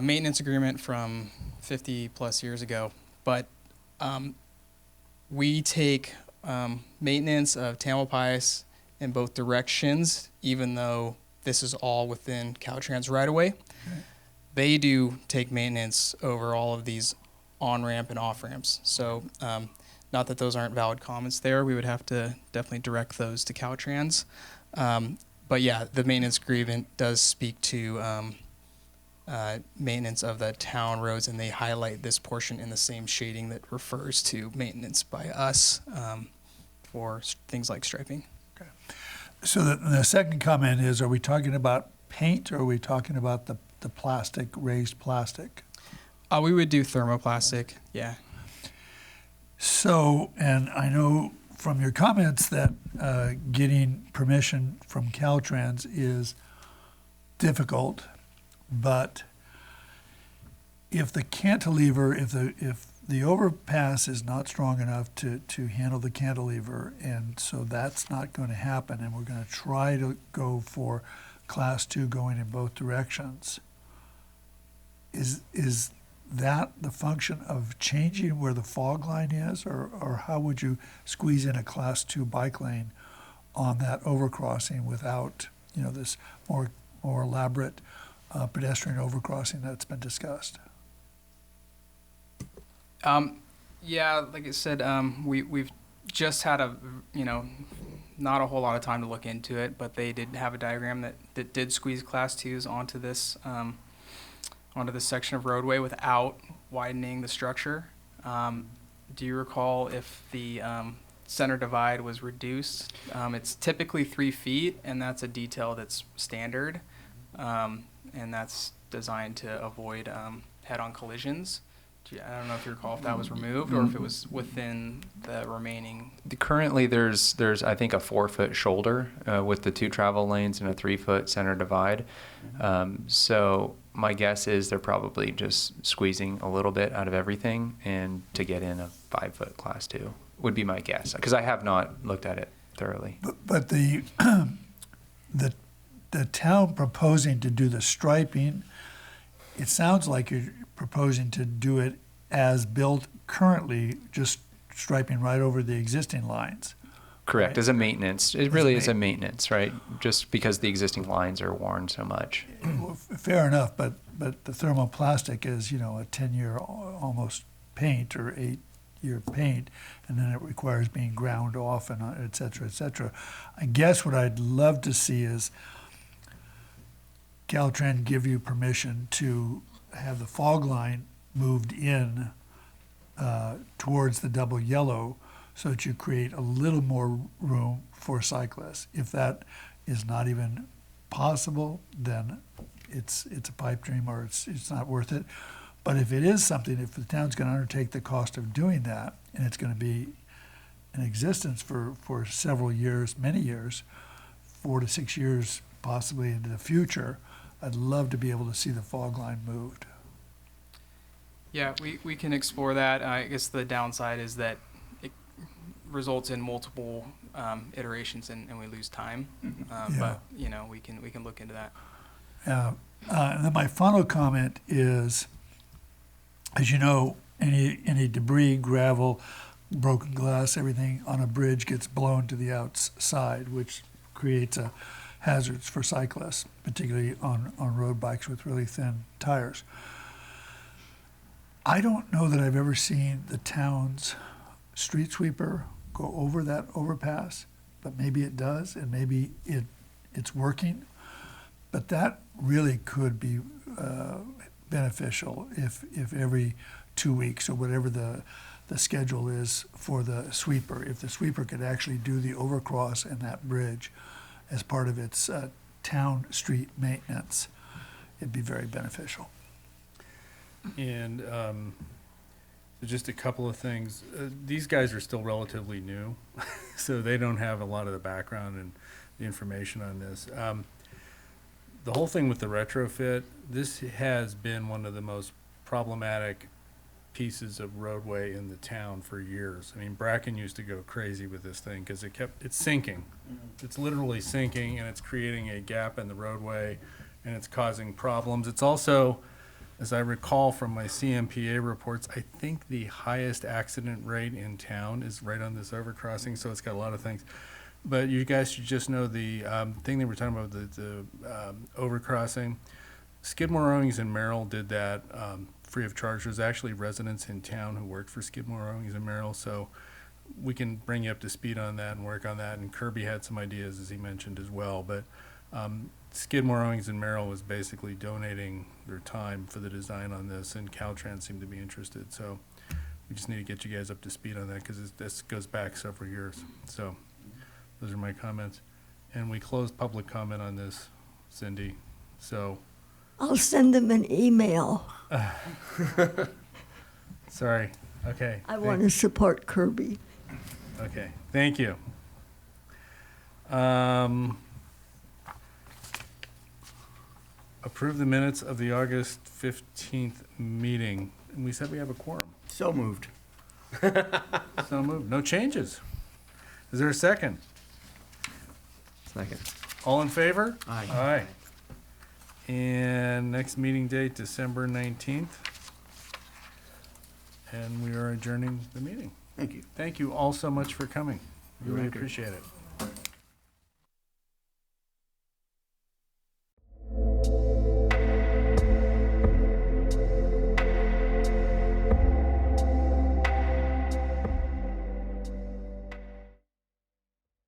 maintenance agreement from 50 plus years ago. But we take maintenance of Tamalpais in both directions, even though this is all within Caltrans right away. Okay. They do take maintenance over all of these on-ramp and off-ramps. So not that those aren't valid comments there. We would have to definitely direct those to Caltrans. But yeah, the maintenance agreement does speak to maintenance of the town roads, and they highlight this portion in the same shading that refers to maintenance by us for things like striping. So the second comment is, are we talking about paint, or are we talking about the plastic, raised plastic? We would do thermoplastic, yeah. So, and I know from your comments that getting permission from Caltrans is difficult, but if the cantilever, if the overpass is not strong enough to handle the cantilever, and so that's not going to happen, and we're going to try to go for Class 2 going in both directions, is that the function of changing where the fog line is, or how would you squeeze in a Class 2 bike lane on that overcrossing without, this more elaborate pedestrian overcrossing that's been discussed? Yeah, like I said, we've just had not a whole lot of time to look into it, but they did have a diagram that did squeeze Class 2s onto this section of roadway without widening the structure. Do you recall if the center divide was reduced? It's typically 3 feet, and that's a detail that's standard, and that's designed to avoid head-on collisions. I don't know if you recall if that was removed or if it was within the remaining. Currently, there's I think a 4-foot shoulder with the 2 travel lanes and a 3-foot center divide. So my guess is they're probably just squeezing a little bit out of everything and to get in a 5-foot Class 2 would be my guess, because I have not looked at it thoroughly. But the town proposing to do the striping, it sounds like you're proposing to do it as built currently, just striping right over the existing lines. Correct, Right. as a maintenance. It really is a maintenance, right? Just because the existing lines are worn so much. Well, fair enough, but the thermoplastic is, a 10-year almost paint or 8-year paint, and then it requires being ground off and et cetera, et cetera. I guess what I'd love to see is Caltrans give you permission to have the fog line moved in towards the double yellow so that you create a little more room for cyclists. If that is not even possible, then it's a pipe dream, or it's not worth it. But if it is something, if the town's going to undertake the cost of doing that, and it's going to be in existence for several years, many years, 4 to 6 years possibly into the future, I'd love to be able to see the fog line moved. Yeah, we can explore that. I guess the downside is that it results in multiple iterations and we lose time. But we can look into that. And then my final comment is, as you know, any debris, gravel, broken glass, everything on a bridge gets blown to the outside, which creates a hazards for cyclists, particularly on road bikes with really thin tires. I don't know that I've ever seen the town's street sweeper go over that overpass, but maybe it does, and maybe it's working. But that really could be beneficial if every 2 weeks or whatever the schedule is for the sweeper, if the sweeper could actually do the overcross and that bridge as part of its town street maintenance, it'd be very beneficial. And just a couple of things. These guys are still relatively new, so they don't have a lot of the background and the information on this. The whole thing with the retrofit, this has been one of the most problematic pieces of roadway in the town for years. I mean, Bracken used to go crazy with this thing because it's sinking. It's literally sinking, and it's creating a gap in the roadway, and it's causing problems. It's also, as I recall from my CMPA reports, I think the highest accident rate in town is right on this overcrossing, so it's got a lot of things. But you guys should just know the thing that we're talking about, the overcrossing. Skidmore, Owings, and Merrill did that free of charge. There's actually residents in town who worked for Skidmore, Owings, and Merrill, so we can bring you up to speed on that and work on that. And Kirby had some ideas, as he mentioned, as well. But Skidmore, Owings, and Merrill was basically donating their time for the design on this, and Caltrans seemed to be interested. So we just need to get you guys up to speed on that because this goes back several years. So those are my comments. And we closed public comment on this, Cindy. So I'll send them an email. sorry. Okay. I want to support Kirby. Okay. Thank you. Approve the minutes of the August 15th meeting. And we said we have a quorum. So moved. So moved. No changes. Is there a second? Second. All in favor? Aye. Aye. And next meeting date, December 19th. And we are adjourning the meeting. Thank you. Thank you all so much for coming. We really welcome. appreciate it.